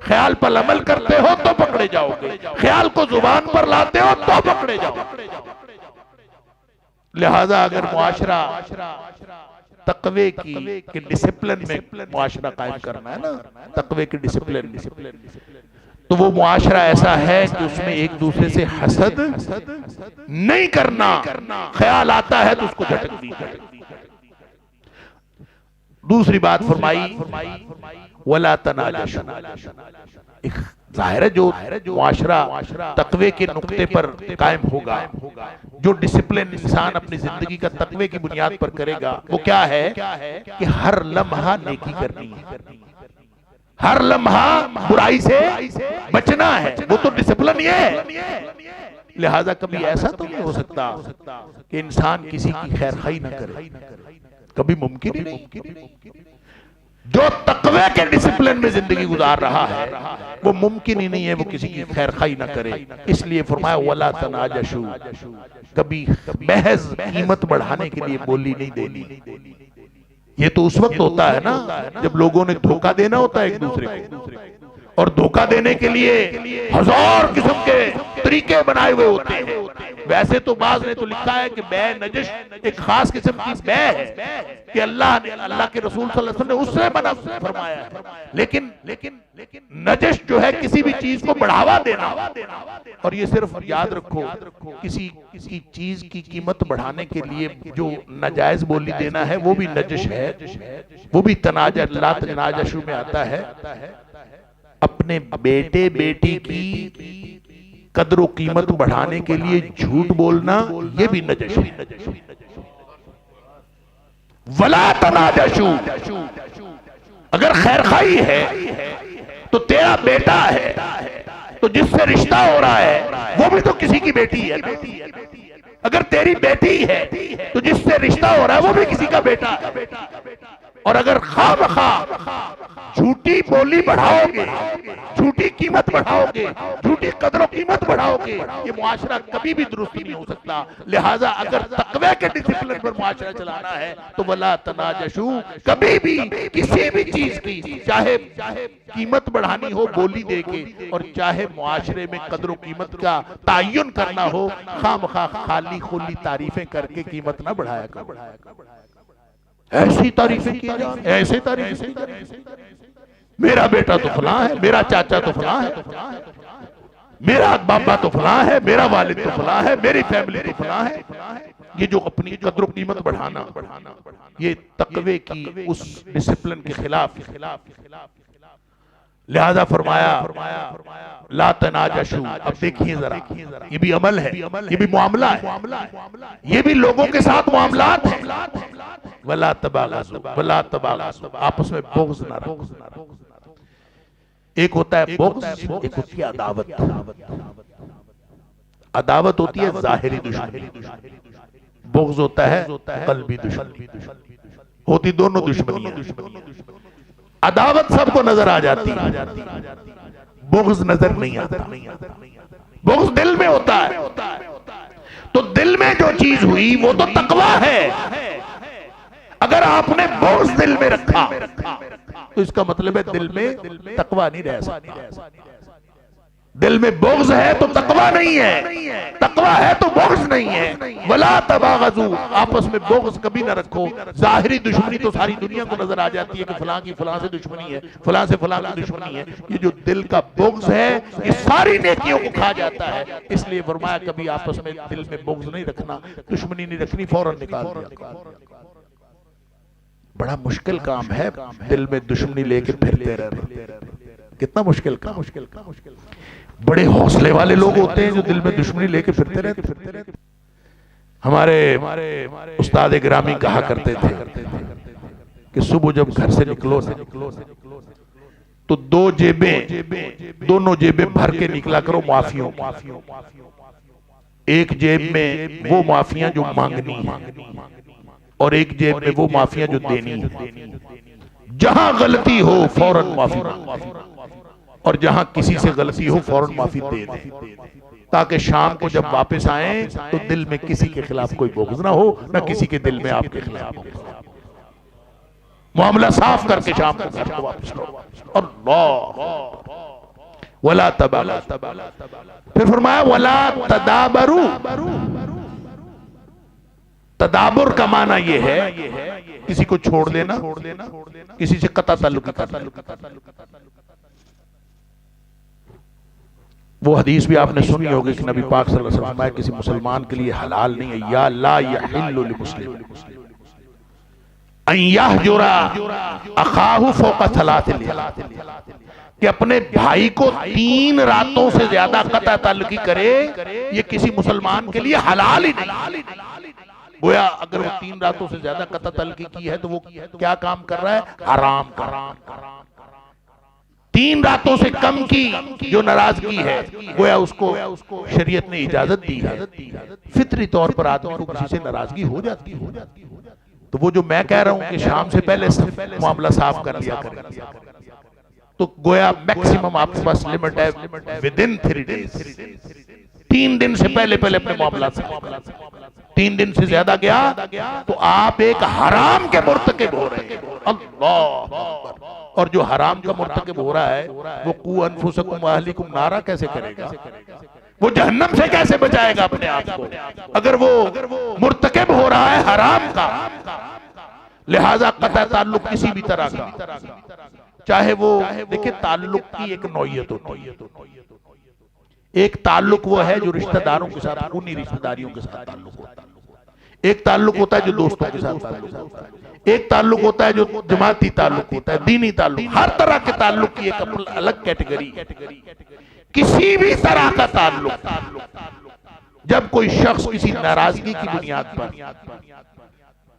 ख्याल पर अमल करते हो तो पकड़े जाओगे, ख्याल को जुबान पर लाते हो तो पकड़े जाओ। लिहाजा अगर मुआशरा तकवे की डिसिप्लिन में मुआशरा कायम करना है ना, तकवे की डिसिप्लिन, तो वो मुआशरा ऐसा है कि उसमें एक दूसरे से हसद नहीं करना। ख्याल आता है तो उसको झटक दीजिए। दूसरी बात फरमाई वला तनाजशू। जाहिर है जो मुआशरा तकवे के नुक्ते पर कायम होगा, जो डिसिप्लिन इंसान अपनी जिंदगी का तकवे की बुनियाद पर करेगा, वो क्या है कि हर लम्हा नेकी करनी है, हर लम्हा बुराई से बचना है। वो तो डिसिप्लिन ये है। लिहाजा कभी ऐसा तो नहीं हो सकता कि इंसान किसी की खैर खाई ना करे, कभी मुमकिन ही नहीं। जो तकवे के डिसिप्लिन में जिंदगी गुजार रहा है, वो मुमकिन ही नहीं है वो किसी की खैर खाई ना करे। इसलिए फरमाया वला तनाजशू, कभी महज कीमत बढ़ाने के लिए बोली नहीं देनी, ये तो उस वक्त होता है ना जब लोगों ने धोखा देना होता है एक दूसरे को, और धोखा देने के लिए हजार किस्म के तरीके बनाए हुए होते हैं। वैसे तो बाज ने तो लिखा है कि बै नजश एक खास किस्म की बै है कि अल्लाह के रसूल सल्लल्लाहु अलैहि वसल्लम ने उससे मना फरमाया है। लेकिन नजश जो है किसी भी चीज को बढ़ावा देना, और ये सिर्फ याद रखो किसी चीज की कीमत बढ़ाने के लिए जो नाजायज बोली देना है वो भी नजश है, वो भी तनाजा ला तनाजशु में आता है। अपने बेटे बेटी की कद्र कीमत बढ़ाने के लिए झूठ बोलना ये भी नजश है। वला तनाजशु, अगर खैरखाई है तो तेरा बेटा है तो जिससे रिश्ता हो रहा है वो भी तो किसी की बेटी है ना। अगर तेरी बेटी है तो जिससे रिश्ता हो रहा है वो भी किसी का बेटा है। और अगर खामखा झूठी बोली बढ़ाओगे, झूठी कीमत बढ़ाओगे, झूठी कदर कीमत बढ़ाओगे, ये मुआशरा कभी भी दुरुस्त नहीं हो सकता। लिहाजा अगर तकवे के डिसिप्लिन पर मुआशरा चलाना है तो वला तनाजशु, कभी भी किसी भी चीज की चाहे कीमत बढ़ानी हो बोली देके, और चाहे मुआशरे में कदर कीमत का तायुन करना हो, खामखा खाली खुली तारीफें करके कीमत ना बढ़ाया करो। ऐसी तारीफें की जाए, ऐसे तारीफें, मेरा बेटा तो फलां है, मेरा चाचा तो फलां है, मेरा बाबा तो फलां है, मेरा वालिद तो फलां है, मेरी फैमिली तो फलां है। ये जो अपनी कद्र कीमत बढ़ाना ये तकवे की उस डिसिप्लिन के खिलाफ। लिहाजा फरमाया ला तनाजशु। अब देखिए जरा, ये भी अमल है, ये भी मामला है, ये भी लोगों के साथ मामलात है। वला तबागजु, वला तबागजु, आपस में बुग़्ज़ ना रखो। एक होता है बुग़्ज़, एक होती है अदावत। अदावत होती है ज़ाहिरी दुश्मनी, बुग़्ज़ होता है क़ल्बी दुश्मनी। होती दोनों दुश्मनी। अदावत सबको नजर आ जाती है, बुग़्ज़ नजर नहीं आता। बुग़्ज़ दिल में होता है, तो दिल में जो चीज हुई वो तो तकवा है। अगर आपने बुग़्ज़ दिल में रखा तो इसका मतलब है दिल में तकवा नहीं रह सकता। दिल में बुग़्ज़ है तो तकवा नहीं है, तकवा है तो बुग़्ज़ नहीं है। वला तबागजु, आपस में बुग़्ज़ कभी ना रखो। ज़ाहिरी दुश्मनी तो सारी दुनिया को नजर आ जाती है कि फलां की फलां से दुश्मनी है, फलां से फलां की दुश्मनी है। ये जो दिल का बुग़्ज़ है ये सारी नेकियों को खा जाता है। इसलिए फरमाया कभी आपस में दिल में बुग़्ज़ नहीं रखना, दुश्मनी नहीं रखनी, फौरन निकाल दिया। बड़ा मुश्किल काम है दिल में दुश्मनी लेके फिरते रहना, कितना मुश्किल काम। बड़े हौसले वाले लोग होते हैं जो दिल में दुश्मनी लेके फिरते रहते। हमारे उस्ताद गिरामी कहा करते थे कि सुबह जब घर से निकलो तो दोनों जेबें भर के निकला करो माफियों। एक जेब में वो माफियां जो मांगनी है और एक जेब में वो माफियां जो देनी है। जहां गलती हो फौरन माफी मांगो, और जहां किसी से गलती हो फौरन माफी दे दे, ताकि शाम को जब वापस आए तो दिल में किसी के खिलाफ कोई बुग़्ज़ ना हो, ना किसी के दिल में आपके खिलाफ हो। मामला साफ करके शाम को घर को वापस लो। अल्लाह, वला तबागजु। फिर फरमाया वला तदाबरू। तदाबुर का माना यह है किसी को छोड़ देना, किसी से कता ताल्लुक करना। वो हदीस भी आपने सुनी होगी कि नबी पाक सल्लल्लाहु अलैहि वसल्लम किसी मुसलमान के लिए हलाल नहीं है, या ला यहिल्लु लिमुस्लिम अन यहजुरा अखाहु फौका थलाथिल, कि अपने भाई को 3 रातों से ज्यादा कता ताल्लुकी करे, ये किसी मुसलमान के लिए हलाल ही नहीं। गोया अगर वो 3 रातों से ज्यादा कता ताल्लुकी की है तो वो क्या काम कर रहा है? हराम कर रहा है। 3 रातों से कम की जो नाराजगी है गोया उसको शरीयत ने इजाजत दी है। फितरी तौर पर आदमी को किसी से नाराजगी हो जाती है, तो वो जो मैं कह रहा हूं कि शाम से पहले मामला साफ कर लिया करें, तो गोया मैक्सिमम आपके पास लिमिट है विदिन 3 डेज। 3 दिन से पहले अपने मामला साफ। 3 दिन से ज्यादा गया तो आप एक हराम के मुर्तकिब हो रहे हैं। अल्लाह। और जो हराम का मुर्तकिब हो रहा है वो कू अनफुसकुम व अहलिकुम नारा कैसे करेगा? वो जहन्नम से कैसे बचाएगा अपने आप को अगर वो मुर्तकिब हो रहा है हराम का? लिहाजा कता ताल्लुक किसी भी तरह का, चाहे वो देखिए ताल्लुक की एक नौइयत होती है। एक ताल्लुक वो है जो रिश्तेदारों के साथ, खूनी रिश्तेदारियों के साथ ताल्लुक होता है। एक ताल्लुक होता है जो दोस्तों के साथ ताल्लुक होता है। एक ताल्लुक होता है जो जमाती ताल्लुक होता है, दीनी ताल्लुक। हर तरह के ताल्लुक की एक अलग कैटेगरी। किसी भी तरह का ताल्लुक जब कोई शख्स किसी नाराजगी की बुनियाद पर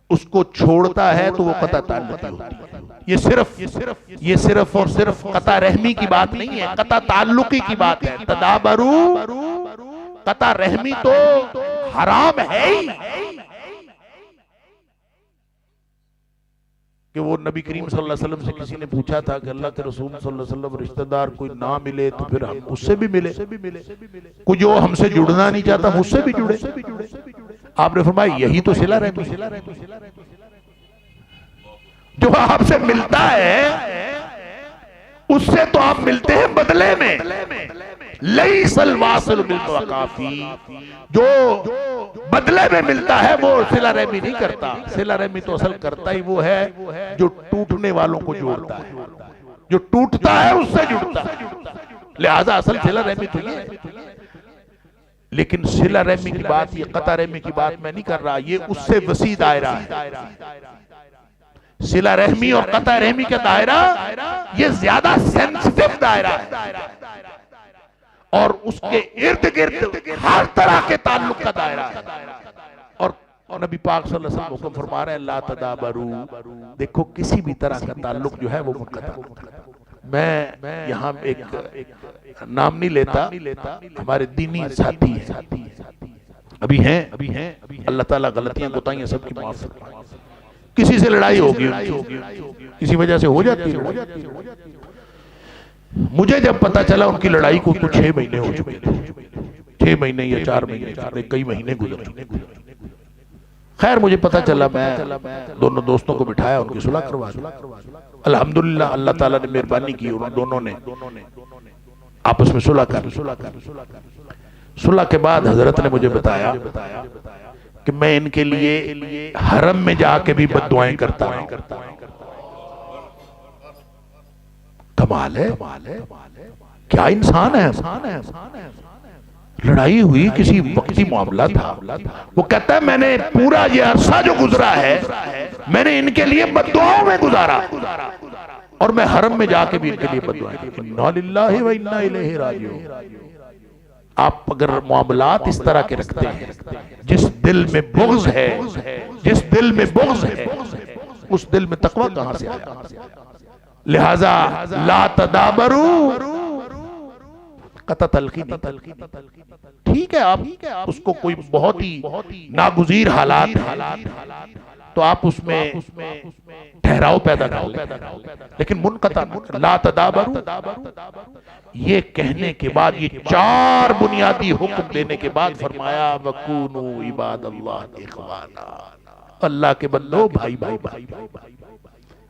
उसको छोड़ता है तो वो कता ताल्लुकी होती है। ये सिर्फ और सिर्फ कता रहमी की बात नहीं है, कता ताल्लुकी की बात है। तदाबरू, कता रहमी तो हराम है ही कि वो नबी करीम सल्लल्लाहु अलैहि वसल्लम से किसी ने पूछा था कि अल्लाह के रसूल सल्लल्लाहु अलैहि वसल्लम रिश्तेदार कोई ना मिले तो फिर हम उससे भी मिले, कोई जो हमसे जुड़ना नहीं चाहता मुझसे भी जुड़े। आपने फरमाया यही तो सिला रहमी। जो आपसे मिलता है उससे तो आप मिलते हैं बदले में। लईसल वासिल बिल वकाफी, जो बदले में मिलता है वो सिला रहमी नहीं करता। सिला रहमी तो असल करता ही वो है जो टूटने वालों को जोड़ता है, जो टूटता है उससे जुड़ता है। लिहाजा असल सिला रहमी तो ये है। लेकिन सिला रहमी की बात, ये कता रहमी की बात मैं नहीं कर रहा, ये उससे वसी दायरा है। सिला रहमी और कता रहमी का दायरा ये ज्यादा सेंसिटिव दायरा है और उसके इर्द गिर्द हर तरह के ताल्लुक का दायरा है। और नबी पाक सल्लल्लाहु अलैहि वसल्लम हुक्म फरमा रहे हैं ला तदाबरू, देखो किसी भी तरह का ताल्लुक जो है वो मुनक़ता। मैं यहाँ एक नाम नहीं लेता, हमारे दीनी साथी हैं, अभी हैं, अल्लाह ताला गलतियां कोताहियां सबकी माफ फरमाए। किसी से लड़ाई होगी, किसी वजह से हो जाती है। मुझे जब पता चला उनकी लड़ाई को 6 महीने हो चुके थे, 6 महीने या 4 महीने, कई महीने गुजर चुके। खैर मुझे पता चला, मैं दोनों दोस्तों को बिठाया, उनकी सुलह करवा दी। अल्हम्दुलिल्लाह अल्लाह ताला ने मेहरबानी की, उन दोनों ने आपस में सुलह कर। सुलह के बाद हजरत ने मुझे बताया कि मैं इनके लिए हरम में जाके भी बद्दुआएं करता हूं। कमाल है, क्या इंसान है। लड़ाई हुई, किसी वक्ती मामला था। वो कहता है मैंने पूरा ये अरसा जो गुजरा है मैंने इनके लिए बद्दुआओं में गुजारा और मैं हरम में जाके भी इनके लिए बद्दुआएं। इन्ना लिल्लाहि व इन्ना इलैहि राजिऊन। आप अगर मामलात इस तरह के रखते हैं, जिस दिल में बुग़्ज़ है, जिस दिल में बुग़्ज़ है, उस दिल में तक़वा कहां से आया? लिहाजा ला तदाबरू, कता तलकी नहीं। ठीक है, आप उसको कोई बहुत ही नागुज़ीर हालात तो आप उसमें ठहराव पैदा कर लें, लेकिन मुनक़ता ला तदाबरू ये कहने के बाद, ये 4 बुनियादी हुक्म देने के बाद फरमाया वकूनू इबादल्लाह इख़वाना, अल्लाह के बंदो भाई भाई भाई भाई।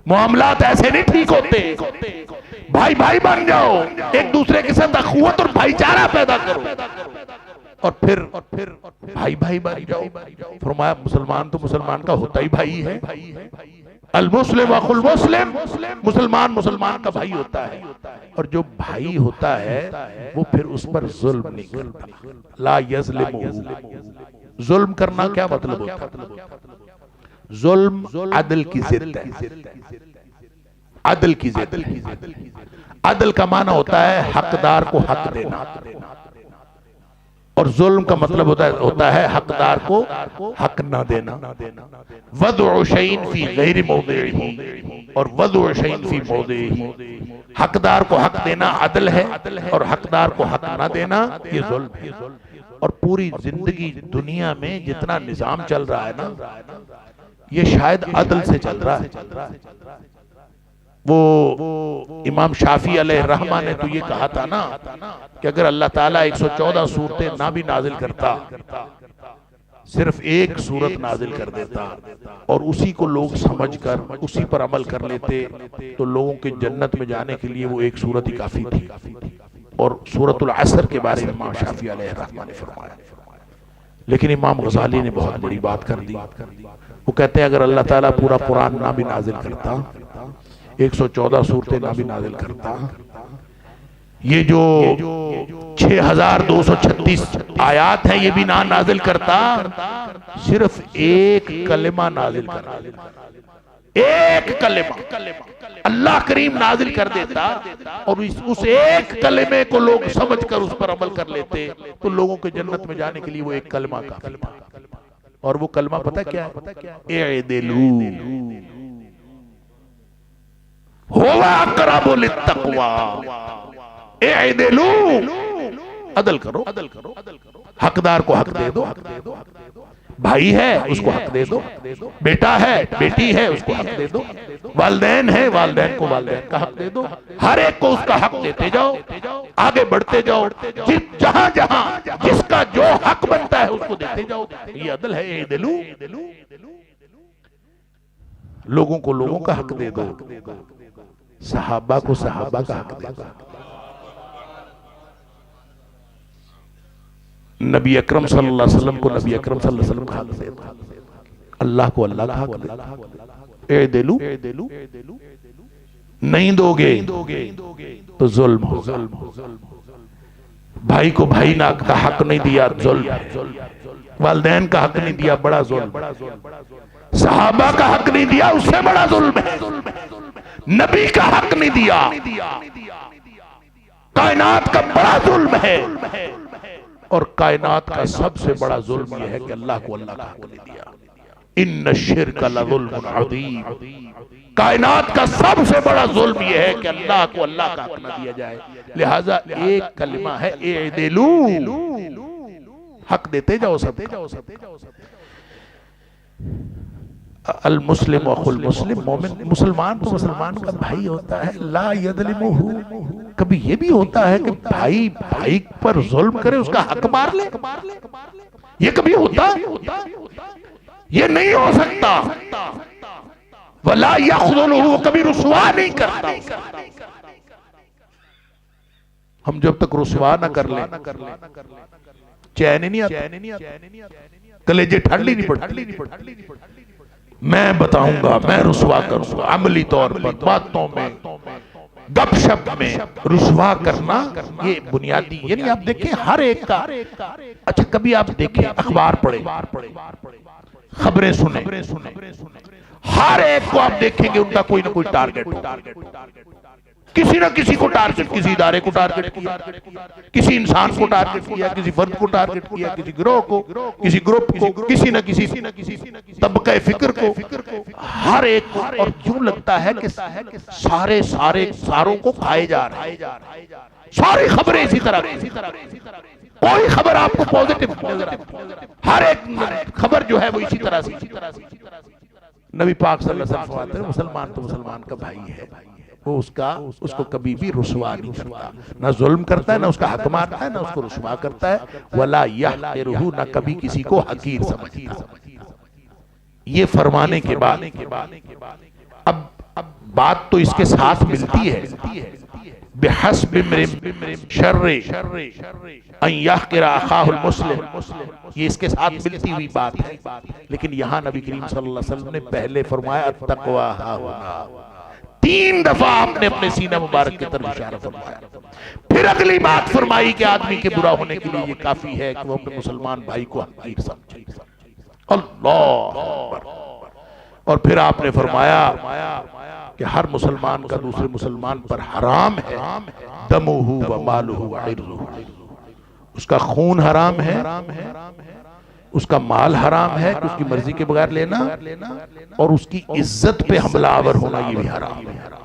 मामलात ऐसे नहीं ठीक होते, भाई भाई बन जाओ, एक दूसरे के साथ अख़ुवत और भाईचारा पैदा करो और फिर भाई भाई बन जाओ। फरमाया मुसलमान तो मुसलमान का होता ही भाई है। अल मुस्लिम अखुल मुस्लिम, मुसलमान मुसलमान का भाई होता है और जो भाई होता है वो फिर उस पर जुल्म नहीं करता। ला यज़लिमु, जुल्म करना क्या मतलब होता है? जुल्म अदल की जिद है, अदल की जिद। अदल का माना होता है हकदार को हक देना और जुल्म का मतलब होता है हकदार को हक न देना। वदउ शैइन फी गैरि मौदिही और वदउ शैइन फी मौदिही। हकदार को हक देना अदल है और हकदार को हक न देना ये जुल्म है। और पूरी जिंदगी दुनिया में जितना निजाम चल रहा है ना, ये शायद अदल से चल रहा है। वो इमाम शाफी अलैहिर्रहमा ने तो ये कहा था ना कि अगर अल्लाह ताला 114 सूरतें ना भी नाजिल करता, सिर्फ एक सूरत नाजिल कर देता और उसी को लोग समझकर उसी पर अमल कर लेते तो लोगों के जन्नत में जाने के लिए वो एक सूरत ही काफी थी। और सूरतुल असर के बारे में इमाम शाफी अलैहिर्रहमा ने फरमाया। लेकिन इमाम गजाली ने बहुत बड़ी बात कर दी। वो कहते हैं अगर अल्लाह ताला पूरा कुरान ना भी नाजिल करता, 114 सूरतें ना भी नाजिल करता, ये जो 6236 आयात है ये भी ना नाजिल करता, सिर्फ एक कलिमा नाजिल करता, एक कलिमा अल्लाह करीम नाजिल कर देता और उस एक कलिमे को लोग समझकर उस पर अमल कर लेते तो लोगों के जन्नत में जाने के लिए वो एक कलिमा काफी था। और वो कलमा पता क्या है? इअदिलू हुवा अक़रबु लित्तक़वा। इअदिलू, अदल करो, हकदार को हक दे दो, भाई है उसको हक दे दो, बेटा है बेटी है उसको हक दे दो, वालिदैन है वालिदैन को वालिदैन का हक दे दो, हर एक को उसका हक देते जाओ, आगे बढ़ते जाओ, जहां जहां जिसका जो हक बनता है उसको देते जाओ। ये अदल है। इअदिलू, लोगों को लोगों का हक दे दो, सहाबा को सहाबा का हक दे दो, नबी अकरम सल्लल्लाहु अलैहि वसल्लम को नबी अकरम सल्लल्लाहु अलैहि वसल्लम का हक दे दो, अल्लाह को अल्लाह का हक दे दो। इअदिलू, नहीं दोगे तो जुल्म होगा। भाई को भाई ना का हक नहीं दिया जुल्म है, वालिदैन का हक नहीं दिया बड़ा जुल्म, सहाबा का हक नहीं दिया उससे बड़ा जुल्म है, नबी का हक नहीं दिया कायनात का बड़ा जुल्म है। और कायनात का सबसे बड़ा जुल्म यह है कि अल्लाह को अल्लाह का हक नहीं दिया। इन्न शिर्क लज़ुल्मुन अज़ीम, कायनात का सबसे बड़ा जुल्म यह है कि अल्लाह को अल्लाह का हक न दिया जाए। लिहाजा एक कलिमा है इअदिलू, हक देते जाओ सबका। अल मुस्लिम अखुल मुस्लिम, मोमिन मुसलमान तो मुसलमान का भाई होता है। ला यज़लिमुहु, कभी ये भी होता है कि भाई भाई पर जुल्म करे उसका हक मार ले, ये कभी होता है? ये नहीं हो सकता। वला यख़्ज़ुलुहु, कभी रुसवा नहीं करता। हम जब तक रुसवा ना कर ले चैन नहीं आता, कलेजे ठंडी नहीं पड़ती। मैं बताऊंगा, मैं रुसवा करूंगा, अमली तौर पर बातों में गपशप में रुसवा करना ये बुनियादी, यानी आप देखें हर एक का। अच्छा कभी आप देखें अखबार पढ़े, खबरें सुने, हर एक को आप देखेंगे उनका कोई ना कोई टारगेट हो, किसी ना किसी को टारगेट, किसी इदारे को टारगेट किया, किसी इंसान को टारगेट किया, किसी फर्द को टारगेट किया, किसी गिरोह को, किसी ग्रुप को, किसी न किसी तबका फिक्र को, हर एक को। और यूं लगता है कि सारे सारों को खाए जा रहे हैं। सारी खबरें इसी तरह, कोई खबर आपको पॉजिटिव नजर आती, हर एक खबर जो है वो इसी तरह से। नबी पाक सल्लल्लाहु अलैहि वसल्लम फरमाते हैं मुसलमान तो मुसलमान का भाई है, वो उसको कभी भी रुसवा नहीं करता, ना जुल्म करता है, ना उसका हक मारता है, ना उसको रुसवा करता है। वला यहक़िरुहु, ना कभी किसी को हकीर समझता। ये फरमाने के बाद अब बात तो इसके साथ मिलती है, बिहस्ब इम्रिन शर्रि अन यहक़िरा अख़ाहुल मुस्लिम, ये इसके साथ मिलती हुई बात है। लेकिन यहाँ नबी करीम सल्लल्लाहु अलैहि वसल्लम ने पहले फरमाया अत्तक़वा हाहुना, 3 दफा आपने अपने सीना मुबारक की तरफ इशारा फरमाया। फिर अगली बात फरमाई कि आदमी के बुरा होने के लिए ये काफी है कि वो अपने मुसलमान भाई को हकीर समझे। अल्लाह अकबर। और फिर आपने फरमाया कि हर मुसलमान का दूसरे मुसलमान पर हराम है, दमुहु व मालुहु व इर्ज़ुहु, उसका खून हराम है, उसका माल हराम है, उसकी मर्जी के बगैर लेना, और उसकी इज्जत पे हमलावर होना ये भी हराम है।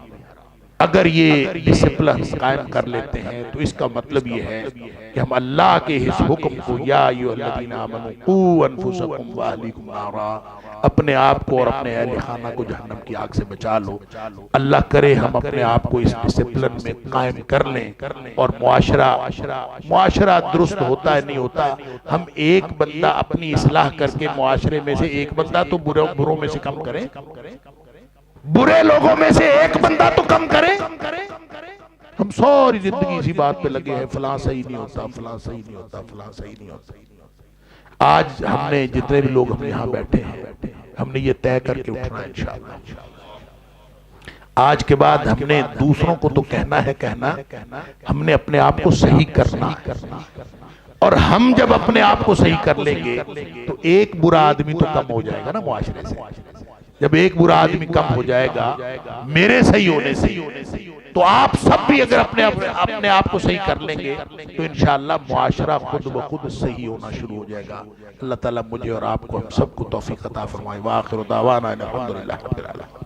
अगर ये डिसिप्लिन कायम कर लेते हैं तो इसका मतलब ये है कि हम अल्लाह के इस हुक्म को, या अय्युहल्लज़ीना आमनू क़ू अनफुसकुम व अहलीकुम नारा, अपने आप को और अपने अहले खाना को जहन्नम की आग से बचा लो। अल्लाह करे हम अपने आप को इस डिसिप्लिन में कायम कर लें और मुआशरा दुरुस्त होता है नहीं होता। हम एक बंदा अपनी इस्लाह करके मुआशरे में से एक बंदा तो बुरों में से कम करें, बुरे लोगों में से एक बंदा तो कम करें। हम सारी जिंदगी इसी बात पे लगे हैं, फलां सही नहीं होता, फलां सही नहीं होता, फलां सही नहीं होता। आज हमने जितने भी लोग हम यहाँ बैठे हैं, हमने ये तय करके उठना है इंशाअल्लाह। आज के बाद हमने दूसरों को तो कहना है कहना, हमने अपने आप को सही करना है। और हम जब अपने आप को सही कर लेंगे तो एक बुरा आदमी तो कम हो जाएगा ना मुआशरे से। जब एक बुरा आदमी कम हो जाएगा मेरे सही होने से, तो आप सब भी अगर अपने आप को सही कर लेंगे तो इंशाअल्लाह मुआशरा खुद ब खुद सही होना शुरू हो जाएगा। अल्लाह ताला मुझे और आपको हम सबको तौफीक अता फरमाए। व आखिर दावाना अल्हम्दुलिल्लाह रब्बिल आलमीन।